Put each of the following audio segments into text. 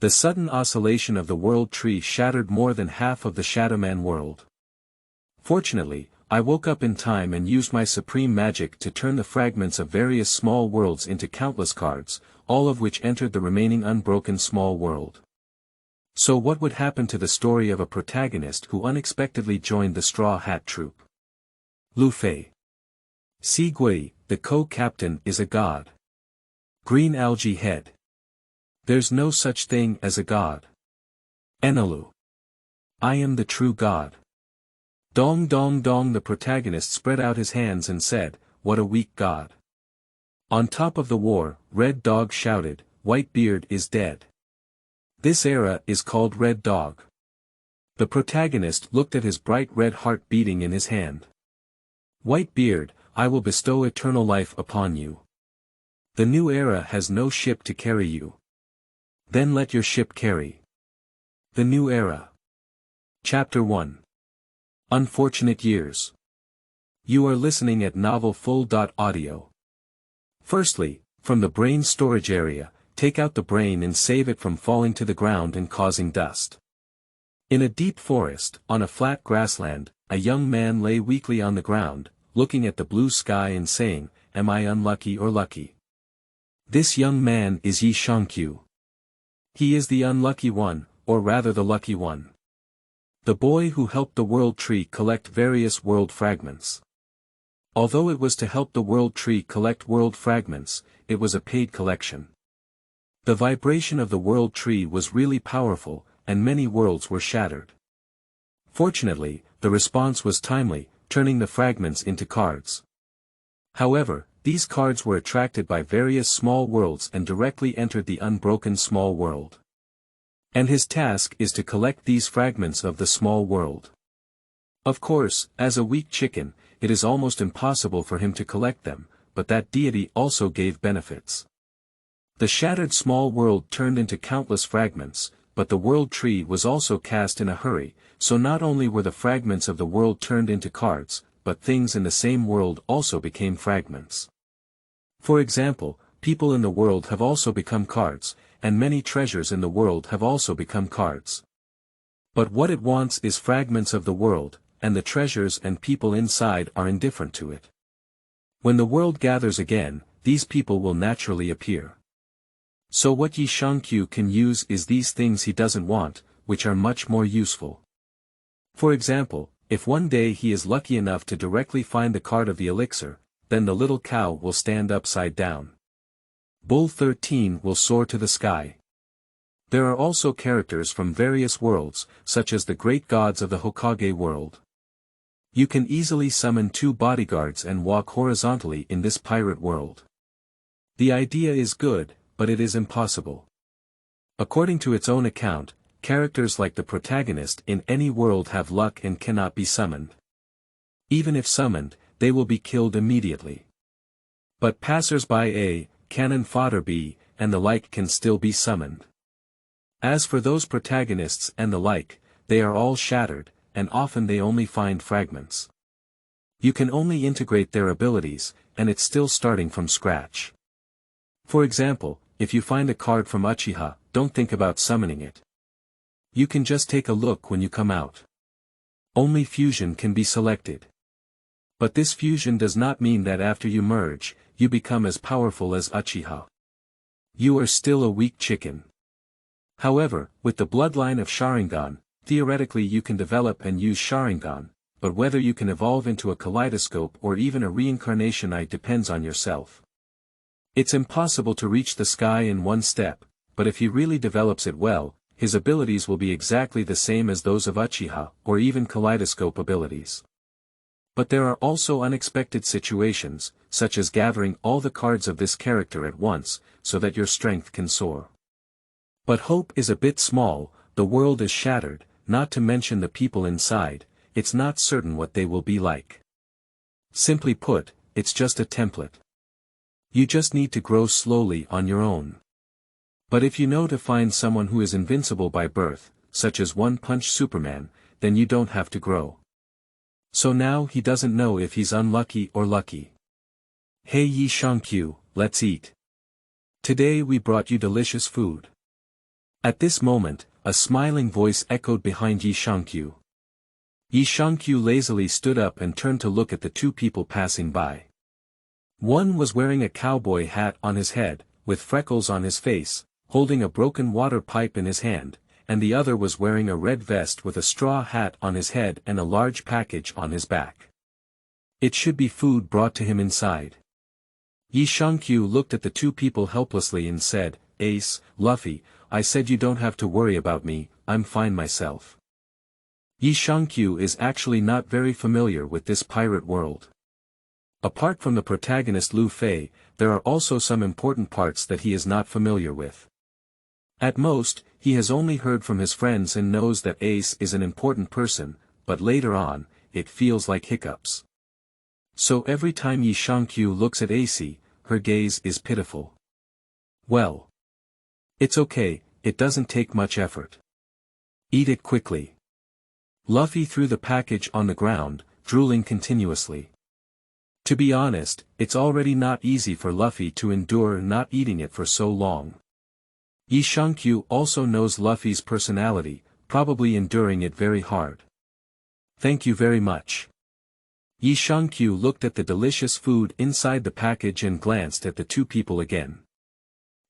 The sudden oscillation of the world tree shattered more than half of the ShadowMan world. Fortunately, I woke up in time and used my supreme magic to turn the fragments of various small worlds into countless cards, all of which entered the remaining unbroken small world. So what would happen to the story of a protagonist who unexpectedly joined the Straw Hat Troupe? Lufei. See Guoyi, the co-captain is a god. Green algae head. There's no such thing as a god. Enalu. I am the true god. Dong dong dong, the protagonist spread out his hands and said, what a weak god. On top of the war, Red Dog shouted, Whitebeard is dead. This era is called Red Dog. The protagonist looked at his bright red heart beating in his hand. Whitebeard, I will bestow eternal life upon you. The new era has no ship to carry you. Then let your ship carry. The new era. Chapter 1. Unfortunate years. You are listening at novelfull.audio. Firstly, from the brain storage area, take out the brain and save it from falling to the ground and causing dust. In a deep forest, on a flat grassland, a young man lay weakly on the ground, looking at the blue sky and saying, am I unlucky or lucky? This young man is Yi Shangqiu. He is the unlucky one, or rather the lucky one. The boy who helped the world tree collect various world fragments. Although it was to help the world tree collect world fragments, it was a paid collection. The vibration of the world tree was really powerful, and many worlds were shattered. Fortunately, the response was timely, turning the fragments into cards. However, these cards were attracted by various small worlds and directly entered the unbroken small world. And his task is to collect these fragments of the small world. Of course, as a weak chicken, it is almost impossible for him to collect them, but that deity also gave benefits. The shattered small world turned into countless fragments, but the world tree was also cast in a hurry, so not only were the fragments of the world turned into cards, but things in the same world also became fragments. For example, people in the world have also become cards, and many treasures in the world have also become cards. But what it wants is fragments of the world, and the treasures and people inside are indifferent to it. When the world gathers again, these people will naturally appear. So what Yi Shangqiu can use is these things he doesn't want, which are much more useful. For example, if one day he is lucky enough to directly find the card of the elixir, then the little cow will stand upside down. Bull 13 will soar to the sky. There are also characters from various worlds, such as the great gods of the Hokage world. You can easily summon 2 bodyguards and walk horizontally in this pirate world. The idea is good, but it is impossible. According to its own account, characters like the protagonist in any world have luck and cannot be summoned. Even if summoned, they will be killed immediately. But passers-by A, cannon fodder B, and the like can still be summoned. As for those protagonists and the like, they are all shattered, and often they only find fragments. You can only integrate their abilities, and it's still starting from scratch. For example, if you find a card from Uchiha, don't think about summoning it. You can just take a look when you come out. Only fusion can be selected. But this fusion does not mean that after you merge, you become as powerful as Uchiha. You are still a weak chicken. However, with the bloodline of Sharingan, theoretically you can develop and use Sharingan, but whether you can evolve into a kaleidoscope or even a reincarnation eye depends on yourself. It's impossible to reach the sky in one step, but if he really develops it well, his abilities will be exactly the same as those of Uchiha, or even kaleidoscope abilities. But there are also unexpected situations, such as gathering all the cards of this character at once, so that your strength can soar. But hope is a bit small, the world is shattered, not to mention the people inside, it's not certain what they will be like. Simply put, it's just a template. You just need to grow slowly on your own. But if you know to find someone who is invincible by birth, such as One Punch Superman, then you don't have to grow. So now he doesn't know if he's unlucky or lucky. Hey Yi Shangqiu, let's eat. Today we brought you delicious food. At this moment, a smiling voice echoed behind Yi Shangqiu. Yi Shangqiu lazily stood up and turned to look at the two people passing by. One was wearing a cowboy hat on his head, with freckles on his face, holding a broken water pipe in his hand, and the other was wearing a red vest with a straw hat on his head and a large package on his back. It should be food brought to him inside. Yi Shangqiu looked at the two people helplessly and said, "Ace, Lufei, I said you don't have to worry about me, I'm fine myself." Yi Shangqiu is actually not very familiar with this pirate world. Apart from the protagonist Lufei, there are also some important parts that he is not familiar with. At most, he has only heard from his friends and knows that Ace is an important person, but later on, it feels like hiccups. So every time Yi Shangqiu looks at Ace, her gaze is pitiful. Well. It's okay, it doesn't take much effort. Eat it quickly. Lufei threw the package on the ground, drooling continuously. To be honest, it's already not easy for Lufei to endure not eating it for so long. Yi Shangqiu also knows Lufei's personality, probably enduring it very hard. Thank you very much. Yi Shangqiu looked at the delicious food inside the package and glanced at the two people again.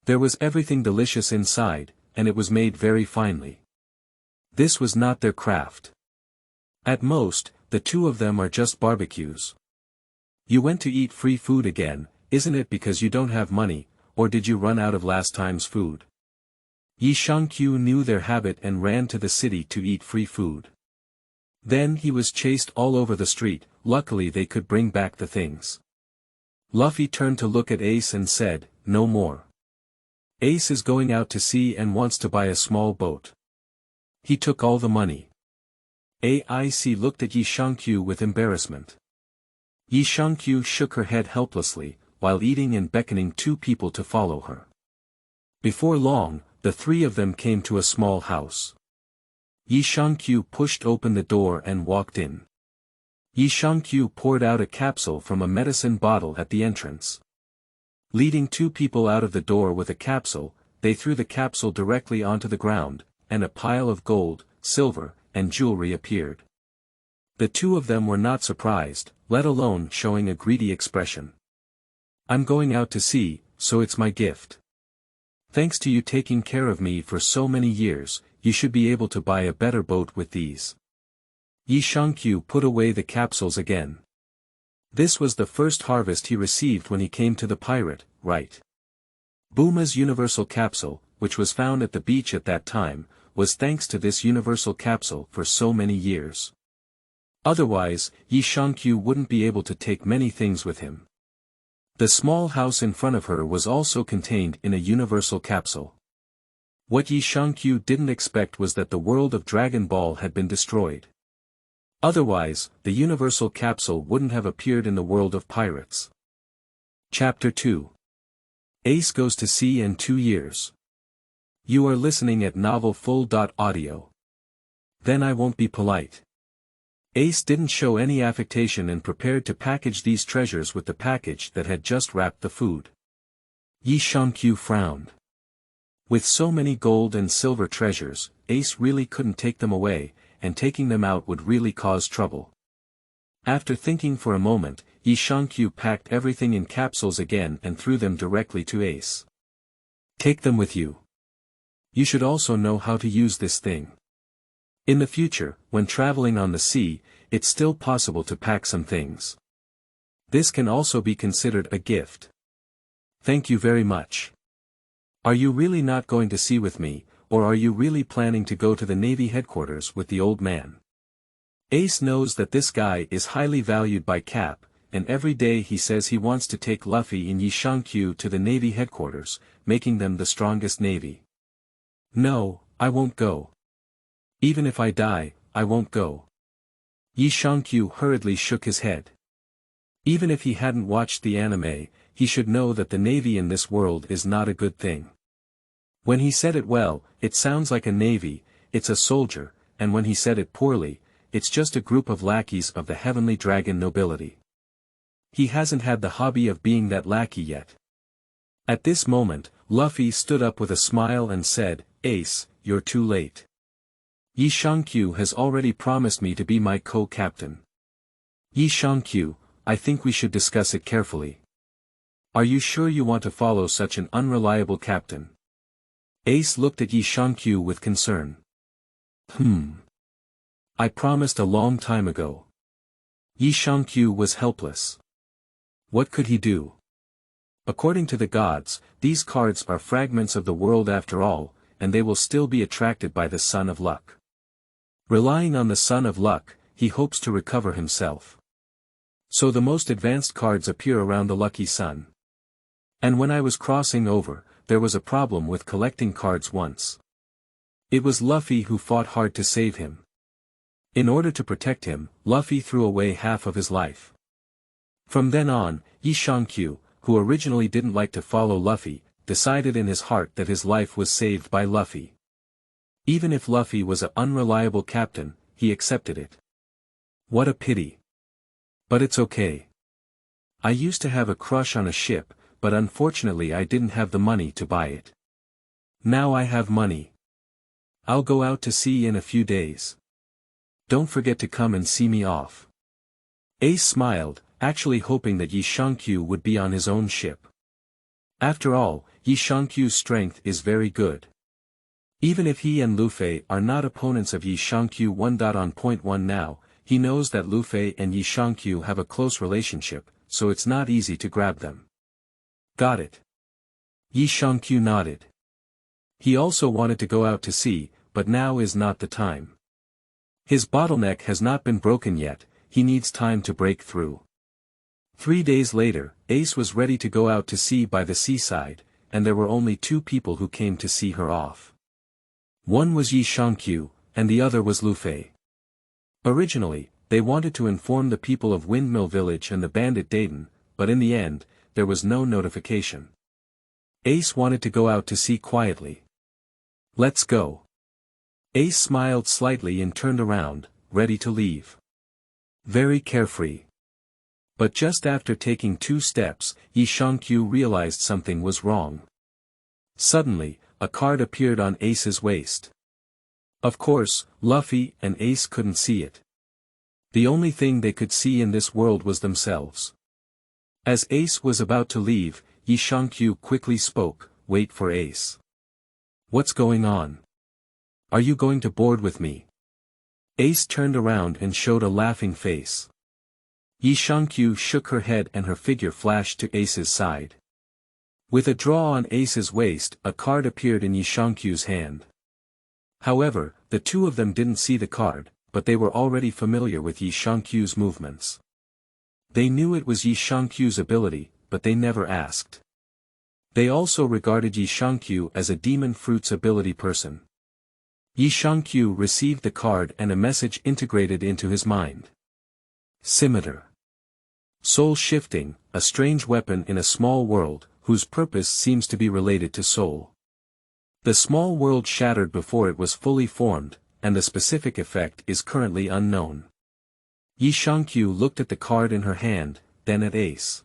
There was everything delicious inside, and it was made very finely. This was not their craft. At most, the two of them are just barbecues. You went to eat free food again, isn't it because you don't have money, or did you run out of last time's food? Yi Shangqiu knew their habit and ran to the city to eat free food. Then he was chased all over the street, luckily they could bring back the things. Lufei turned to look at Ace and said, "No more." Ace is going out to sea and wants to buy a small boat. He took all the money. Aic looked at Yi Shangqiu with embarrassment. Yi Shangqiu shook her head helplessly, while eating and beckoning two people to follow her. Before long, the three of them came to a small house. Yi Shangqiu pushed open the door and walked in. Yi Shangqiu poured out a capsule from a medicine bottle at the entrance. Leading two people out of the door with a capsule, they threw the capsule directly onto the ground, and a pile of gold, silver, and jewelry appeared. The two of them were not surprised, let alone showing a greedy expression. "I'm going out to sea, so it's my gift. Thanks to you taking care of me for so many years, you should be able to buy a better boat with these." Yi Shangqiu put away the capsules again. This was the first harvest he received when he came to the pirate, right? Buma's universal capsule, which was found at the beach at that time, was thanks to this universal capsule for so many years. Otherwise, Yi Shangqiu wouldn't be able to take many things with him. The small house in front of her was also contained in a universal capsule. What Yi Shangqiu didn't expect was that the world of Dragon Ball had been destroyed. Otherwise, the universal capsule wouldn't have appeared in the world of pirates. Chapter 2. Ace goes to sea in 2 years. You are listening at novelfull.audio. Then I won't be polite. Ace didn't show any affectation and prepared to package these treasures with the package that had just wrapped the food. Yi Shangqiu frowned. With so many gold and silver treasures, Ace really couldn't take them away, and taking them out would really cause trouble. After thinking for a moment, Yi Shangqiu packed everything in capsules again and threw them directly to Ace. Take them with you. You should also know how to use this thing. In the future, when traveling on the sea, it's still possible to pack some things. This can also be considered a gift. Thank you very much. Are you really not going to sea with me, or are you really planning to go to the Navy headquarters with the old man? Ace knows that this guy is highly valued by Cap, and every day he says he wants to take Lufei and Yi Shangqiu to the Navy headquarters, making them the strongest navy. No, I won't go. Even if I die, I won't go. Yi Shangqiu hurriedly shook his head. Even if he hadn't watched the anime, he should know that the navy in this world is not a good thing. When he said it well, it sounds like a navy, it's a soldier, and when he said it poorly, it's just a group of lackeys of the heavenly dragon nobility. He hasn't had the hobby of being that lackey yet. At this moment, Lufei stood up with a smile and said, Ace, you're too late. Yi Shangqiu has already promised me to be my co-captain. Yi Shangqiu, I think we should discuss it carefully. Are you sure you want to follow such an unreliable captain? Ace looked at Yi Shangqiu with concern. I promised a long time ago. Yi Shangqiu was helpless. What could he do? According to the gods, these cards are fragments of the world after all, and they will still be attracted by the Sun of Luck. Relying on the Sun of Luck, he hopes to recover himself. So the most advanced cards appear around the lucky sun. And when I was crossing over, there was a problem with collecting cards once. It was Lufei who fought hard to save him. In order to protect him, Lufei threw away half of his life. From then on, Yi Shangqiu, who originally didn't like to follow Lufei, decided in his heart that his life was saved by Lufei. Even if Lufei was an unreliable captain, he accepted it. What a pity. But it's okay. I used to have a crush on a ship, but unfortunately I didn't have the money to buy it. Now I have money. I'll go out to sea in a few days. Don't forget to come and see me off. Ace smiled, actually hoping that Yi Shangqiu would be on his own ship. After all, Yi Shangqiu's strength is very good. Even if he and Lufei are not opponents of Yi Shangqiu 1.1 now, he knows that Lufei and Yi Shangqiu have a close relationship, so it's not easy to grab them. Got it. Yi Shangqiu nodded. He also wanted to go out to sea, but now is not the time. His bottleneck has not been broken yet, he needs time to break through. 3 days later, Ace was ready to go out to sea by the seaside, and there were only 2 people who came to see her off. One was Yi Shangqiu, and the other was Lufei. Originally, they wanted to inform the people of Windmill Village and the bandit Dayton, but in the end, there was no notification. Ace wanted to go out to sea quietly. Let's go. Ace smiled slightly and turned around, ready to leave. Very carefree. But just after taking 2 steps, Yi Shangqiu realized something was wrong. Suddenly, a card appeared on Ace's waist. Of course, Lufei and Ace couldn't see it. The only thing they could see in this world was themselves. As Ace was about to leave, Yi Shangqiu quickly spoke, "Wait for Ace. What's going on? Are you going to board with me?" Ace turned around and showed a laughing face. Yi Shangqiu shook her head and her figure flashed to Ace's side. With a draw on Ace's waist, a card appeared in Yi Shangqiu's hand. However, the 2 of them didn't see the card, but they were already familiar with Yi Shangqiu's movements. They knew it was Yi Shangqiu's ability, but they never asked. They also regarded Yi Shangqiu as a demon fruits ability person. Yi Shangqiu received the card and a message integrated into his mind. Scimitar. Soul shifting, a strange weapon in a small world, whose purpose seems to be related to soul. The small world shattered before it was fully formed, and the specific effect is currently unknown. Yi Shangqiu looked at the card in her hand, then at Ace.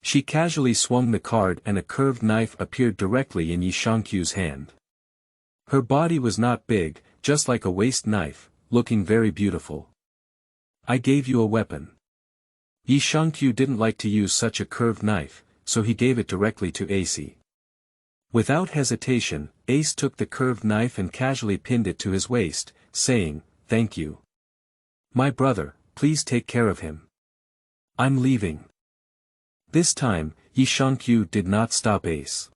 She casually swung the card and a curved knife appeared directly in Yi Shangqiu's hand. Her body was not big, just like a waist knife, looking very beautiful. I gave you a weapon. Yi Shangqiu didn't like to use such a curved knife, so he gave it directly to Ace. Without hesitation, Ace took the curved knife and casually pinned it to his waist, saying, "Thank you. My brother, please take care of him. I'm leaving." This time, Yi Shangqiu did not stop Ace.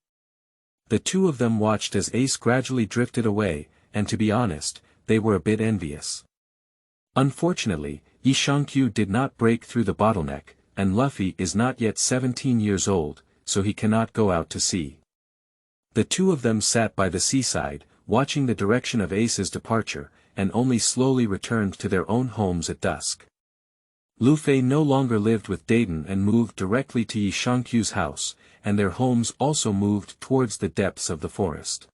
The 2 of them watched as Ace gradually drifted away, and to be honest, they were a bit envious. Unfortunately, Yi Shangqiu did not break through the bottleneck, and Lufei is not yet 17 years old, so he cannot go out to sea. The 2 of them sat by the seaside, watching the direction of Ace's departure, and only slowly returned to their own homes at dusk. Lufei no longer lived with Dayton and moved directly to Yi Shangqiu's house, and their homes also moved towards the depths of the forest.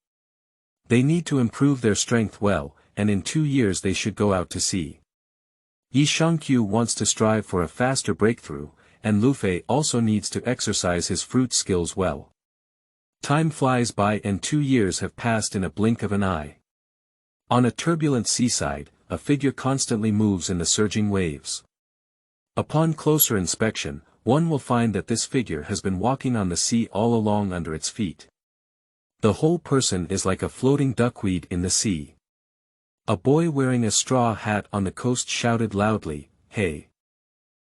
They need to improve their strength well, and in 2 years they should go out to sea. Yi Shangqiu wants to strive for a faster breakthrough, and Lufei also needs to exercise his fruit skills well. Time flies by and 2 years have passed in a blink of an eye. On a turbulent seaside, a figure constantly moves in the surging waves. Upon closer inspection, one will find that this figure has been walking on the sea all along under its feet. The whole person is like a floating duckweed in the sea. A boy wearing a straw hat on the coast shouted loudly, "Hey!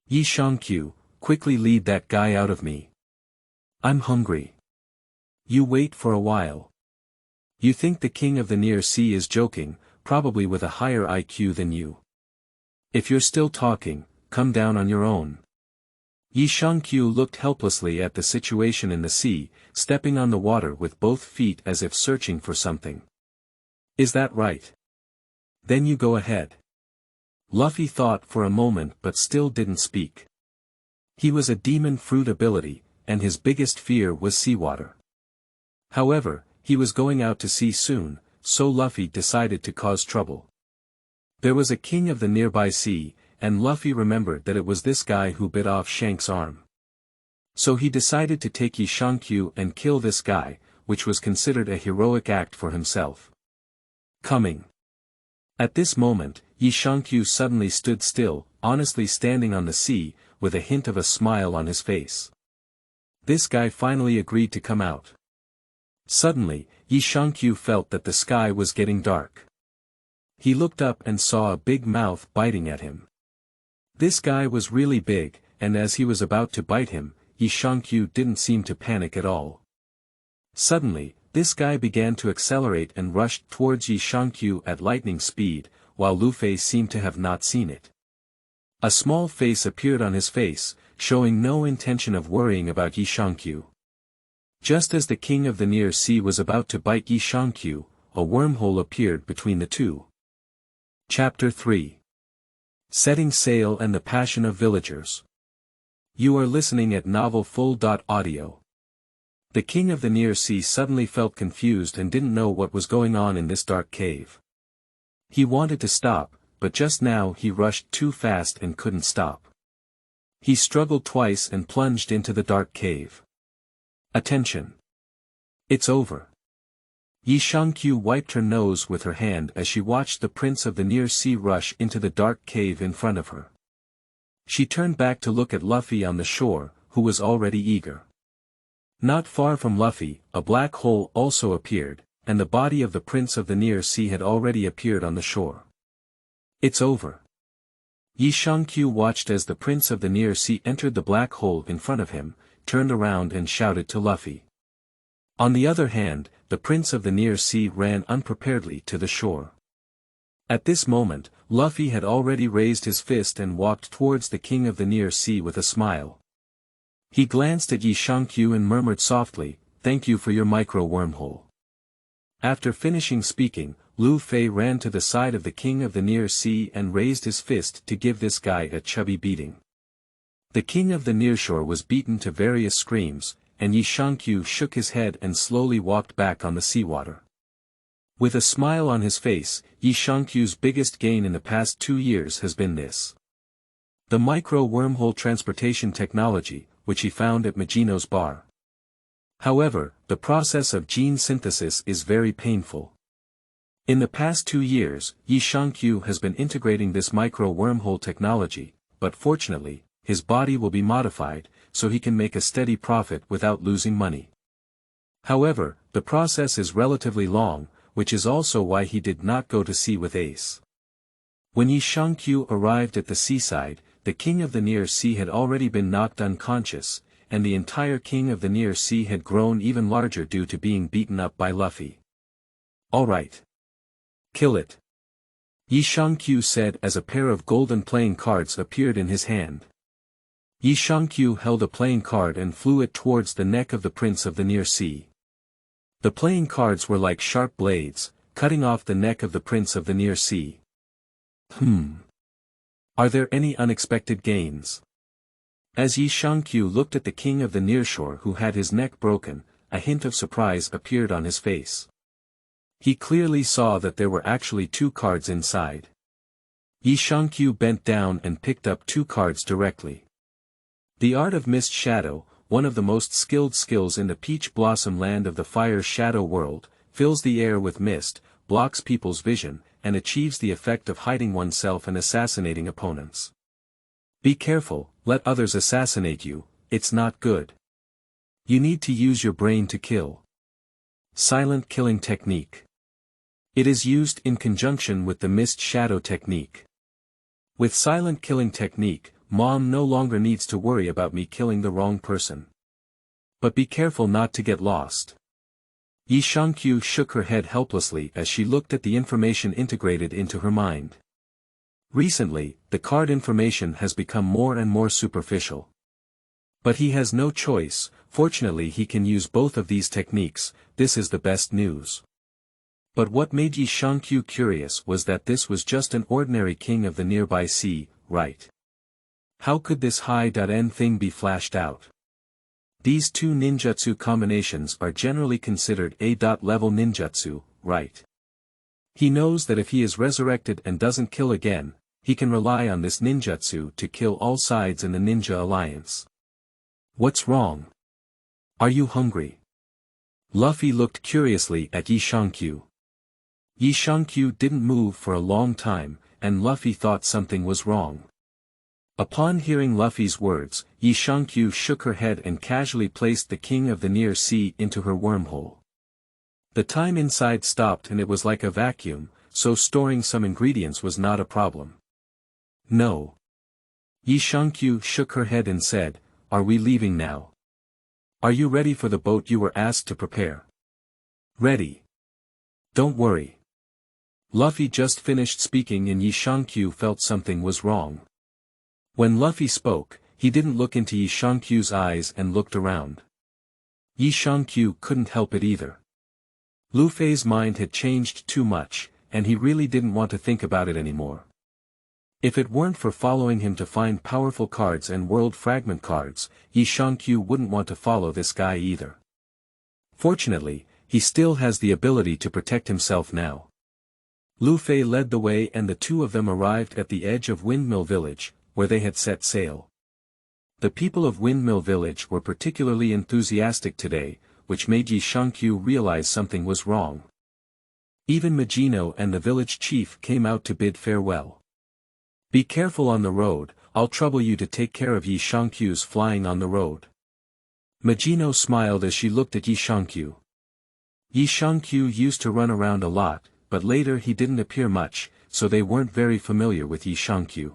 Yi Shangqiu, quickly lead that guy out of me. I'm hungry." You wait for a while. You think the king of the near sea is joking, probably with a higher IQ than you. If you're still talking, come down on your own. Yi Shangqiu looked helplessly at the situation in the sea, stepping on the water with both feet as if searching for something. Is that right? Then you go ahead. Lufei thought for a moment but still didn't speak. He was a demon fruit ability, and his biggest fear was seawater. However, he was going out to sea soon, so Lufei decided to cause trouble. There was a king of the nearby sea, and Lufei remembered that it was this guy who bit off Shank's arm. So he decided to take Yi Shangqiu and kill this guy, which was considered a heroic act for himself. Coming. At this moment, Yi Shangqiu suddenly stood still, honestly standing on the sea, with a hint of a smile on his face. This guy finally agreed to come out. Suddenly, Yi Shangqiu felt that the sky was getting dark. He looked up and saw a big mouth biting at him. This guy was really big, and as he was about to bite him, Yi Shangqiu didn't seem to panic at all. Suddenly, this guy began to accelerate and rushed towards Yi Shangqiu at lightning speed, while Lufei seemed to have not seen it. A small face appeared on his face, showing no intention of worrying about Yi Shangqiu. Just as the king of the near sea was about to bite Yi Shangqiu, a wormhole appeared between the two. Chapter 3. Setting Sail and the Passion of Villagers. You are listening at novelfull.audio. The king of the near sea suddenly felt confused and didn't know what was going on in this dark cave. He wanted to stop, but just now he rushed too fast and couldn't stop. He struggled twice and plunged into the dark cave. Attention! It's over. Yi Shangqiu wiped her nose with her hand as she watched the prince of the near sea rush into the dark cave in front of her. She turned back to look at Lufei on the shore, who was already eager. Not far from Lufei, a black hole also appeared, and the body of the prince of the near sea had already appeared on the shore. It's over. Yi Shangqiu watched as the prince of the near sea entered the black hole in front of him, turned around and shouted to Lufei. On the other hand, the prince of the near sea ran unpreparedly to the shore. At this moment, Lufei had already raised his fist and walked towards the king of the near sea with a smile. He glanced at Yi Shangqiu and murmured softly, "Thank you for your micro-wormhole." After finishing speaking, Lufei ran to the side of the king of the near sea and raised his fist to give this guy a chubby beating. The king of the nearshore was beaten to various screams, and Yi Shangqiu shook his head and slowly walked back on the seawater. With a smile on his face, Yi Shangqiu's biggest gain in the past 2 years has been this. The micro-wormhole transportation technology, which he found at Magino's bar. However, the process of gene synthesis is very painful. In the past 2 years, Yi Shangqiu has been integrating this micro-wormhole technology, but fortunately, his body will be modified, so he can make a steady profit without losing money. However, the process is relatively long, which is also why he did not go to sea with Ace. When Yi Shangqiu arrived at the seaside, the king of the near sea had already been knocked unconscious, and the entire king of the near sea had grown even larger due to being beaten up by Lufei. "All right. Kill it," Yi Shangqiu said as a pair of golden playing cards appeared in his hand. Yi Shangqiu held a playing card and flew it towards the neck of the prince of the near sea. The playing cards were like sharp blades, cutting off the neck of the prince of the near sea. Are there any unexpected gains? As Yi Shangqiu looked at the king of the nearshore who had his neck broken, a hint of surprise appeared on his face. He clearly saw that there were actually 2 cards inside. Yi Shangqiu bent down and picked up 2 cards directly. The art of Mist Shadow, one of the most skilled skills in the peach blossom land of the fire shadow world, fills the air with mist, blocks people's vision, and achieves the effect of hiding oneself and assassinating opponents. Be careful, let others assassinate you, it's not good. You need to use your brain to kill. Silent killing technique. It is used in conjunction with the mist shadow technique. With silent killing technique, Mom no longer needs to worry about me killing the wrong person. But be careful not to get lost. Yi Shangqiu shook her head helplessly as she looked at the information integrated into her mind. Recently, the card information has become more and more superficial. But he has no choice, fortunately he can use both of these techniques, this is the best news. But what made Yi Shangqiu curious was that this was just an ordinary king of the nearby sea, right? How could this high-end thing be flashed out? These two ninjutsu combinations are generally considered A-level ninjutsu, right? He knows that if he is resurrected and doesn't kill again, he can rely on this ninjutsu to kill all sides in the ninja alliance. What's wrong? Are you hungry? Lufei looked curiously at Yi Shangqiu. Yi Shangqiu didn't move for a long time, and Lufei thought something was wrong. Upon hearing Lufei's words, Yi Shangqiu shook her head and casually placed the king of the near sea into her wormhole. The time inside stopped and it was like a vacuum, so storing some ingredients was not a problem. No. Yi Shangqiu shook her head and said, "Are we leaving now? Are you ready for the boat you were asked to prepare?" "Ready. Don't worry." Lufei just finished speaking and Yi Shangqiu felt something was wrong. When Lufei spoke, he didn't look into Yi Shangqiu's eyes and looked around. Yi Shangqiu couldn't help it either. Lufei's mind had changed too much, and he really didn't want to think about it anymore. If it weren't for following him to find powerful cards and world fragment cards, Yi Shangqiu wouldn't want to follow this guy either. Fortunately, he still has the ability to protect himself now. Lufei led the way and the two of them arrived at the edge of Windmill Village, where they had set sail. The people of Windmill Village were particularly enthusiastic today, which made Yi Shangqiu realize something was wrong. Even Magino and the village chief came out to bid farewell. "Be careful on the road, I'll trouble you to take care of Yi Shangqiu's flying on the road." Magino smiled as she looked at Yi Shangqiu. Yi Shangqiu used to run around a lot, but later he didn't appear much, so they weren't very familiar with Yi Shangqiu.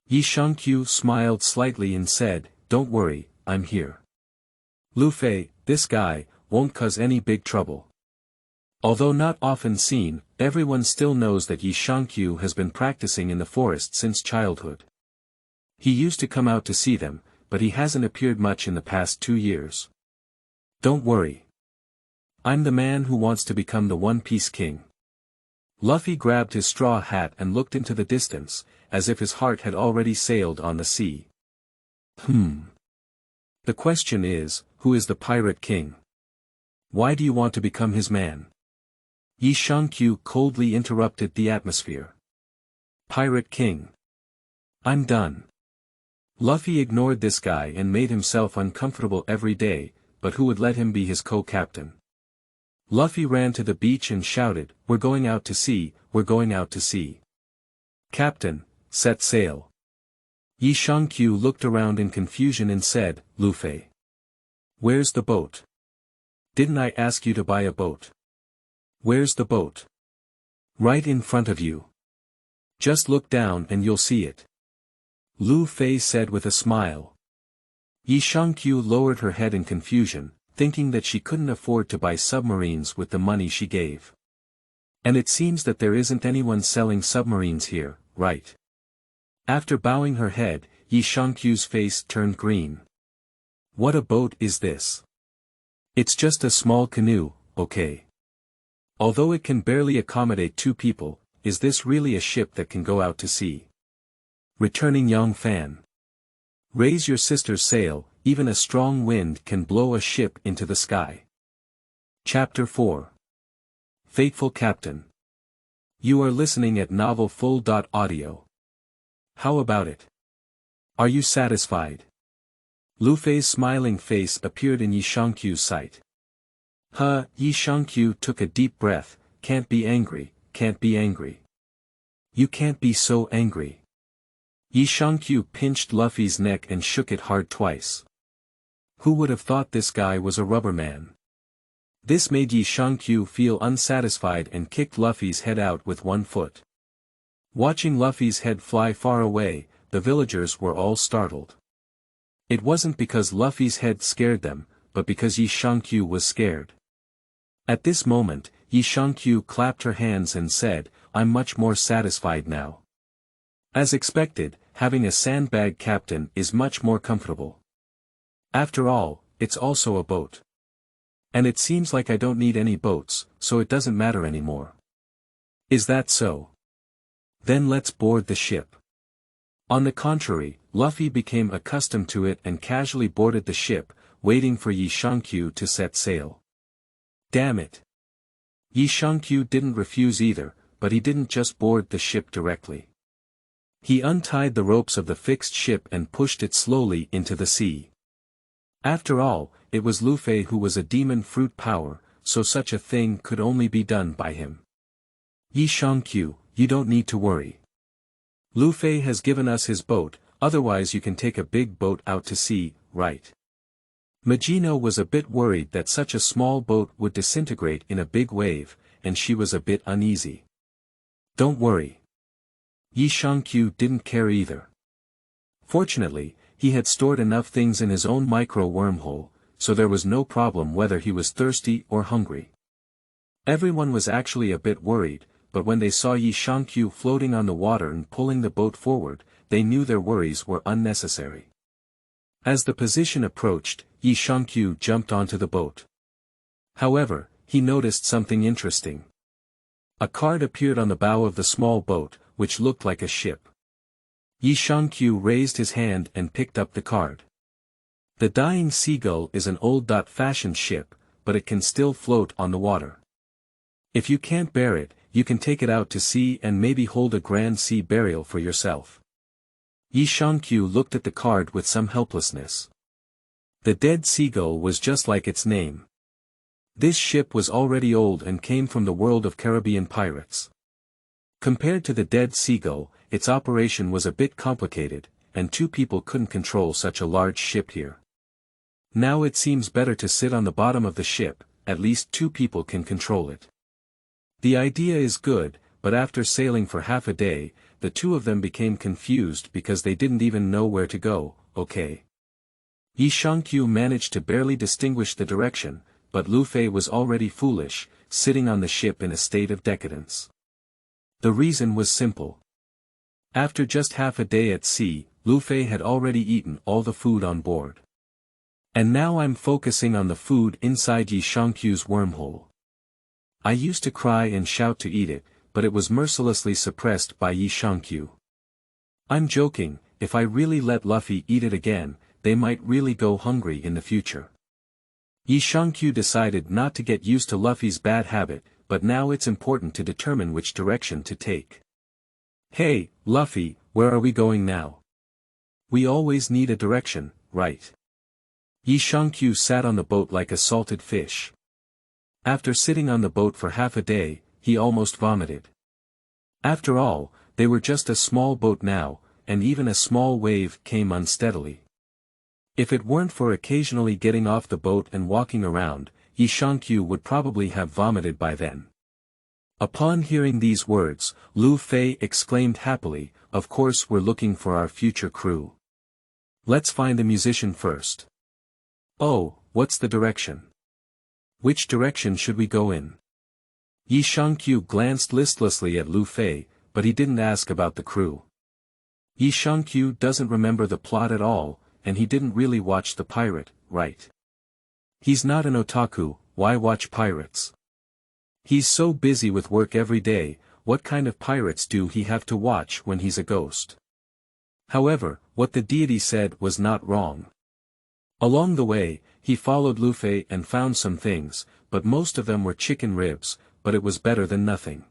Yi Shangqiu smiled slightly and said, "Don't worry, I'm here. Lufei, this guy, won't cause any big trouble." Although not often seen, everyone still knows that Yi Shangqiu has been practicing in the forest since childhood. He used to come out to see them, but he hasn't appeared much in the past 2 years. "Don't worry. I'm the man who wants to become the One Piece King." Lufei grabbed his straw hat and looked into the distance, as if his heart had already sailed on the sea. The question is, who is the Pirate King? Why do you want to become his man? Yi Shangqiu coldly interrupted the atmosphere. Pirate King. I'm done. Lufei ignored this guy and made himself uncomfortable every day, but who would let him be his co-captain? Lufei ran to the beach and shouted, "We're going out to sea, we're going out to sea. Captain, set sail." Yi Shangqiu looked around in confusion and said, "Lufei. Where's the boat? Didn't I ask you to buy a boat? Where's the boat?" "Right in front of you. Just look down and you'll see it," Lufei said with a smile. Yi Shangqiu lowered her head in confusion, thinking that she couldn't afford to buy submarines with the money she gave. And it seems that there isn't anyone selling submarines here, right? After bowing her head, Yi Shangqiu's face turned green. "What a boat is this? It's just a small canoe, okay? Although it can barely accommodate 2 people, is this really a ship that can go out to sea?" Returning young fan. Raise your sister's sail, even a strong wind can blow a ship into the sky. Chapter 4. Fateful Captain. You are listening at novelfull.audio. How about it? Are you satisfied? Lufei's smiling face appeared in Yi Shangqiu's sight. Yi Shangqiu took a deep breath, can't be angry, can't be angry. You can't be so angry. Yi Shangqiu pinched Lufei's neck and shook it hard twice. Who would have thought this guy was a rubber man? This made Yi Shangqiu feel unsatisfied and kicked Lufei's head out with one foot. Watching Lufei's head fly far away, the villagers were all startled. It wasn't because Lufei's head scared them, but because Yi Shangqiu was scared. At this moment, Yi Shangqiu clapped her hands and said, I'm much more satisfied now. As expected, having a sandbag captain is much more comfortable. After all, it's also a boat. And it seems like I don't need any boats, so it doesn't matter anymore. Is that so? Then let's board the ship. On the contrary, Lufei became accustomed to it and casually boarded the ship, waiting for Yi Shangqiu to set sail. Damn it. Yi Shangqiu didn't refuse either, but he didn't just board the ship directly. He untied the ropes of the fixed ship and pushed it slowly into the sea. After all, it was Lufei who was a demon fruit power, so such a thing could only be done by him. Yi Shangqiu, you don't need to worry. Lufei has given us his boat, otherwise you can take a big boat out to sea, right? Magino was a bit worried that such a small boat would disintegrate in a big wave, and she was a bit uneasy. Don't worry. Yi Shangqiu didn't care either. Fortunately, he had stored enough things in his own micro-wormhole, so there was no problem whether he was thirsty or hungry. Everyone was actually a bit worried, but when they saw Yi Shangqiu floating on the water and pulling the boat forward, they knew their worries were unnecessary. As the position approached, Yi Shangqiu jumped onto the boat. However, he noticed something interesting. A card appeared on the bow of the small boat, which looked like a ship. Yi Shangqiu raised his hand and picked up the card. The Dying Seagull is an old-fashioned ship, but it can still float on the water. If you can't bear it, you can take it out to sea and maybe hold a grand sea burial for yourself. Yi Shangqiu looked at the card with some helplessness. The Dead Seagull was just like its name. This ship was already old and came from the world of Caribbean pirates. Compared to the Dead Seagull, its operation was a bit complicated, and two people couldn't control such a large ship here. Now it seems better to sit on the bottom of the ship, at least two people can control it. The idea is good, but after sailing for half a day, the two of them became confused because they didn't even know where to go, okay. Yi Shangqiu managed to barely distinguish the direction, but Lufei was already foolish, sitting on the ship in a state of decadence. The reason was simple. After just half a day at sea, Lufei had already eaten all the food on board. And now I'm focusing on the food inside Yi Shangqiu's wormhole. I used to cry and shout to eat it, but it was mercilessly suppressed by Yi Shangqiu. I'm joking, if I really let Lufei eat it again, they might really go hungry in the future. Yi Shangqiu decided not to get used to Lufei's bad habit, but now it's important to determine which direction to take. Hey, Lufei, where are we going now? We always need a direction, right? Yi Shangqiu sat on the boat like a salted fish. After sitting on the boat for half a day, he almost vomited. After all, they were just a small boat now, and even a small wave came unsteadily. If it weren't for occasionally getting off the boat and walking around, Yi Shangqiu would probably have vomited by then. Upon hearing these words, Lufei exclaimed happily, of course we're looking for our future crew. Let's find a musician first. Oh, what's the direction? Which direction should we go in? Yi Shangqiu glanced listlessly at Lufei, but he didn't ask about the crew. Yi Shangqiu doesn't remember the plot at all, and he didn't really watch The Pirate, right? He's not an otaku, why watch pirates? He's so busy with work every day, what kind of pirates do he have to watch when he's a ghost? However, what the deity said was not wrong. Along the way, he followed Lufei and found some things, but most of them were chicken ribs, but it was better than nothing.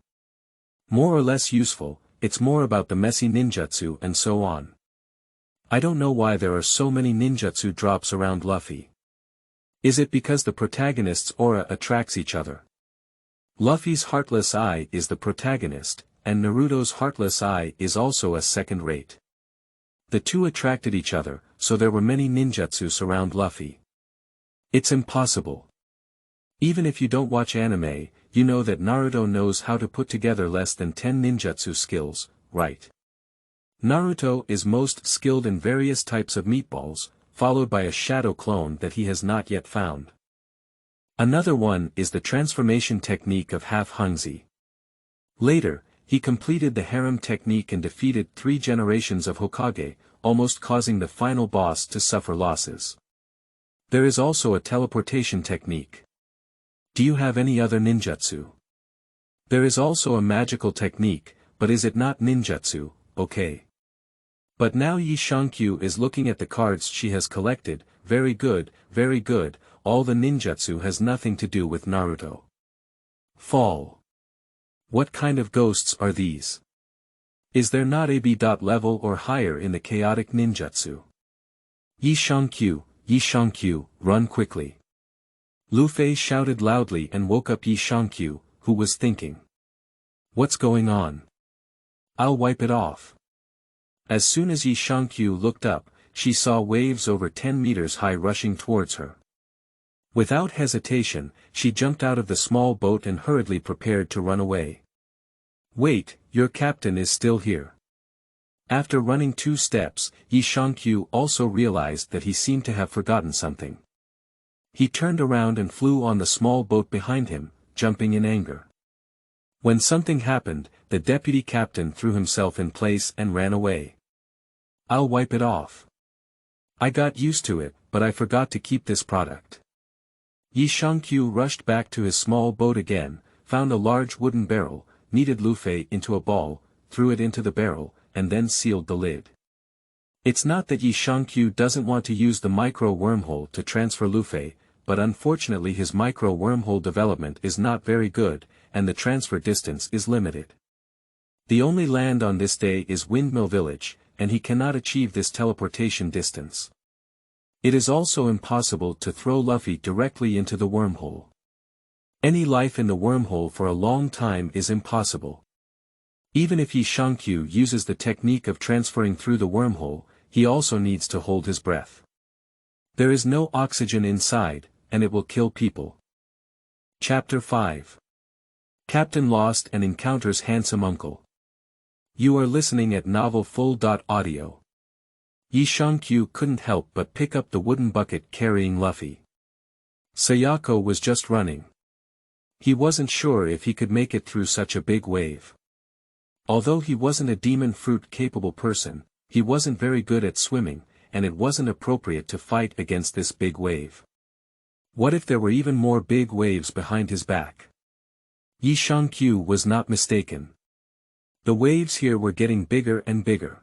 More or less useful, it's more about the messy ninjutsu and so on. I don't know why there are so many ninjutsu drops around Luffy. Is it because the protagonist's aura attracts each other? Luffy's Heartless Eye is the protagonist, and Naruto's Heartless Eye is also a second rate. The two attracted each other, so there were many ninjutsu surround Luffy. It's impossible. Even if you don't watch anime, you know that Naruto knows how to put together less than 10 ninjutsu skills, right? Naruto is most skilled in various types of meatballs, followed by a shadow clone that he has not yet found. Another one is the transformation technique of half-hungzy. Later, he completed the harem technique and defeated 3 generations of Hokage, almost causing the final boss to suffer losses. There is also a teleportation technique. Do you have any other ninjutsu? There is also a magical technique, but is it not ninjutsu, okay? But now Yi Shankyu is looking at the cards she has collected, very good, all the ninjutsu has nothing to do with Naruto. Fall. What kind of ghosts are these? Is there not a B. level or higher in the chaotic ninjutsu? Yi Shankyu, run quickly. Lufei shouted loudly and woke up Yi Shankyu, who was thinking. What's going on? I'll wipe it off. As soon as Yi Shankyu looked up, she saw waves over 10 meters high rushing towards her. Without hesitation, she jumped out of the small boat and hurriedly prepared to run away. Wait, your captain is still here. After running 2 steps, Yi Shankyu also realized that he seemed to have forgotten something. He turned around and flew on the small boat behind him, jumping in anger. When something happened, the deputy captain threw himself in place and ran away. I'll wipe it off. I got used to it, but I forgot to keep this product. Yi Shankyu rushed back to his small boat again, found a large wooden barrel, kneaded Lufei into a ball, threw it into the barrel, and then sealed the lid. It's not that Yi Shankyu doesn't want to use the micro wormhole to transfer Lufei, but unfortunately his micro wormhole development is not very good, and the transfer distance is limited. The only land on this day is Windmill Village, and he cannot achieve this teleportation distance. It is also impossible to throw Luffy directly into the wormhole. Any life in the wormhole for a long time is impossible. Even if Yi Shankyu uses the technique of transferring through the wormhole, he also needs to hold his breath. There is no oxygen inside, and it will kill people. Chapter 5. Captain Lost and Encounters Handsome Uncle. You are listening at novelfull.audio. Yi Shankyu couldn't help but pick up the wooden bucket carrying Luffy. Sayako was just running. He wasn't sure if he could make it through such a big wave. Although he wasn't a demon fruit-capable person, he wasn't very good at swimming, and it wasn't appropriate to fight against this big wave. What if there were even more big waves behind his back? Yi Shankyu was not mistaken. The waves here were getting bigger and bigger.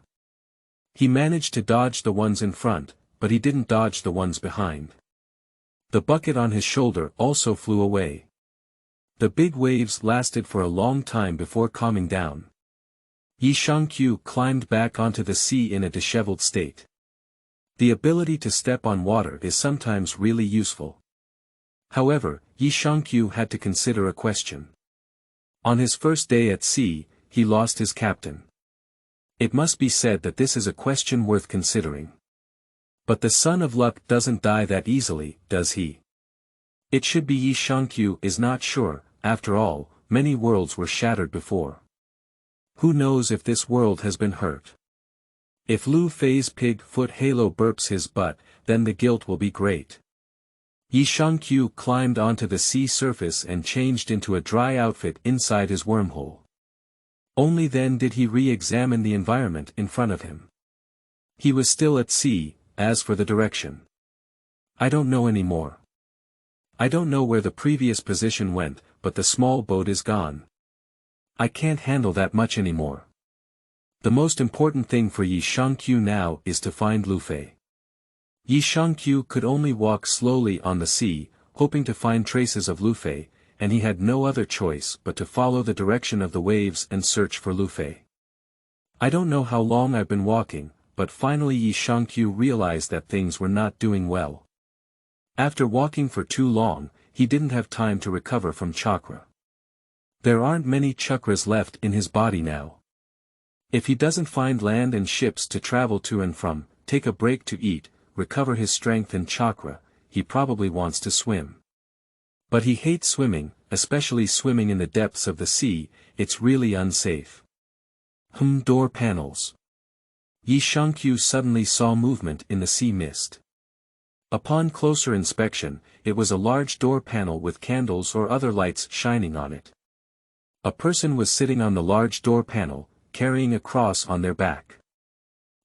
He managed to dodge the ones in front, but he didn't dodge the ones behind. The bucket on his shoulder also flew away. The big waves lasted for a long time before calming down. Yi Shankyu climbed back onto the sea in a disheveled state. The ability to step on water is sometimes really useful. However, Yi Shankyu had to consider a question. On his first day at sea, he lost his captain. It must be said that this is a question worth considering. But the son of luck doesn't die that easily, does he? It should be Yi Shankyu is not sure. After all, many worlds were shattered before. Who knows if this world has been hurt? If Lufei's pig foot halo burps his butt, then the guilt will be great. Yi Shankyu climbed onto the sea surface and changed into a dry outfit inside his wormhole. Only then did he re-examine the environment in front of him. He was still at sea. As for the direction, I don't know anymore. I don't know where the previous position went, but the small boat is gone. I can't handle that much anymore. The most important thing for Yi Shankyu now is to find Lufei. Yi Shankyu could only walk slowly on the sea, hoping to find traces of Lufei, and he had no other choice but to follow the direction of the waves and search for Lufei. I don't know how long I've been walking, but finally Yi Shangqiu realized that things were not doing well. After walking for too long, he didn't have time to recover from chakra. There aren't many chakras left in his body now. If he doesn't find land and ships to travel to and from, take a break to eat, recover his strength and chakra, he probably wants to swim. But he hates swimming, especially swimming in the depths of the sea. It's really unsafe. Door panels. Yi Shangqiu suddenly saw movement in the sea mist. Upon closer inspection, it was a large door panel with candles or other lights shining on it. A person was sitting on the large door panel, carrying a cross on their back.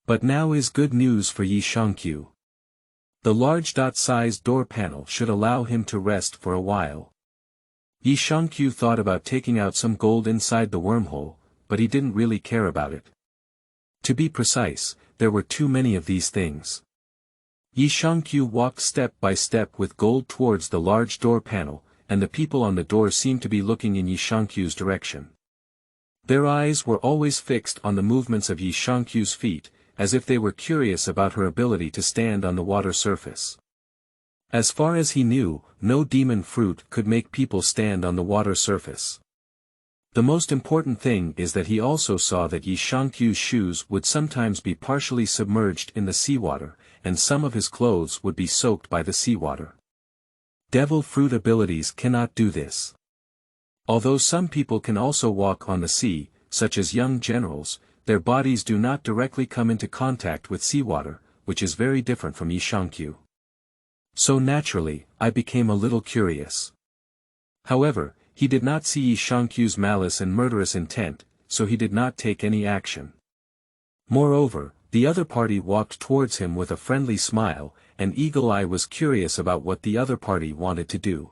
But now is good news for Yi Shangqiu. The large dot-sized door panel should allow him to rest for a while. Yi Shangqiu thought about taking out some gold inside the wormhole, but he didn't really care about it. To be precise, there were too many of these things. Yi Shangqiu walked step by step with gold towards the large door panel, and the people on the door seemed to be looking in Yi Shangqiu's direction. Their eyes were always fixed on the movements of Yi Shangqiu's feet, as if they were curious about her ability to stand on the water surface. As far as he knew, no demon fruit could make people stand on the water surface. The most important thing is that he also saw that Yi Shangqiu's shoes would sometimes be partially submerged in the seawater, and some of his clothes would be soaked by the seawater. Devil fruit abilities cannot do this. Although some people can also walk on the sea, such as young generals, their bodies do not directly come into contact with seawater, which is very different from Yi Shangqiu. So naturally, I became a little curious. However, he did not see Yi Shangqiu's malice and murderous intent, so he did not take any action. Moreover, the other party walked towards him with a friendly smile, and Eagle Eye was curious about what the other party wanted to do.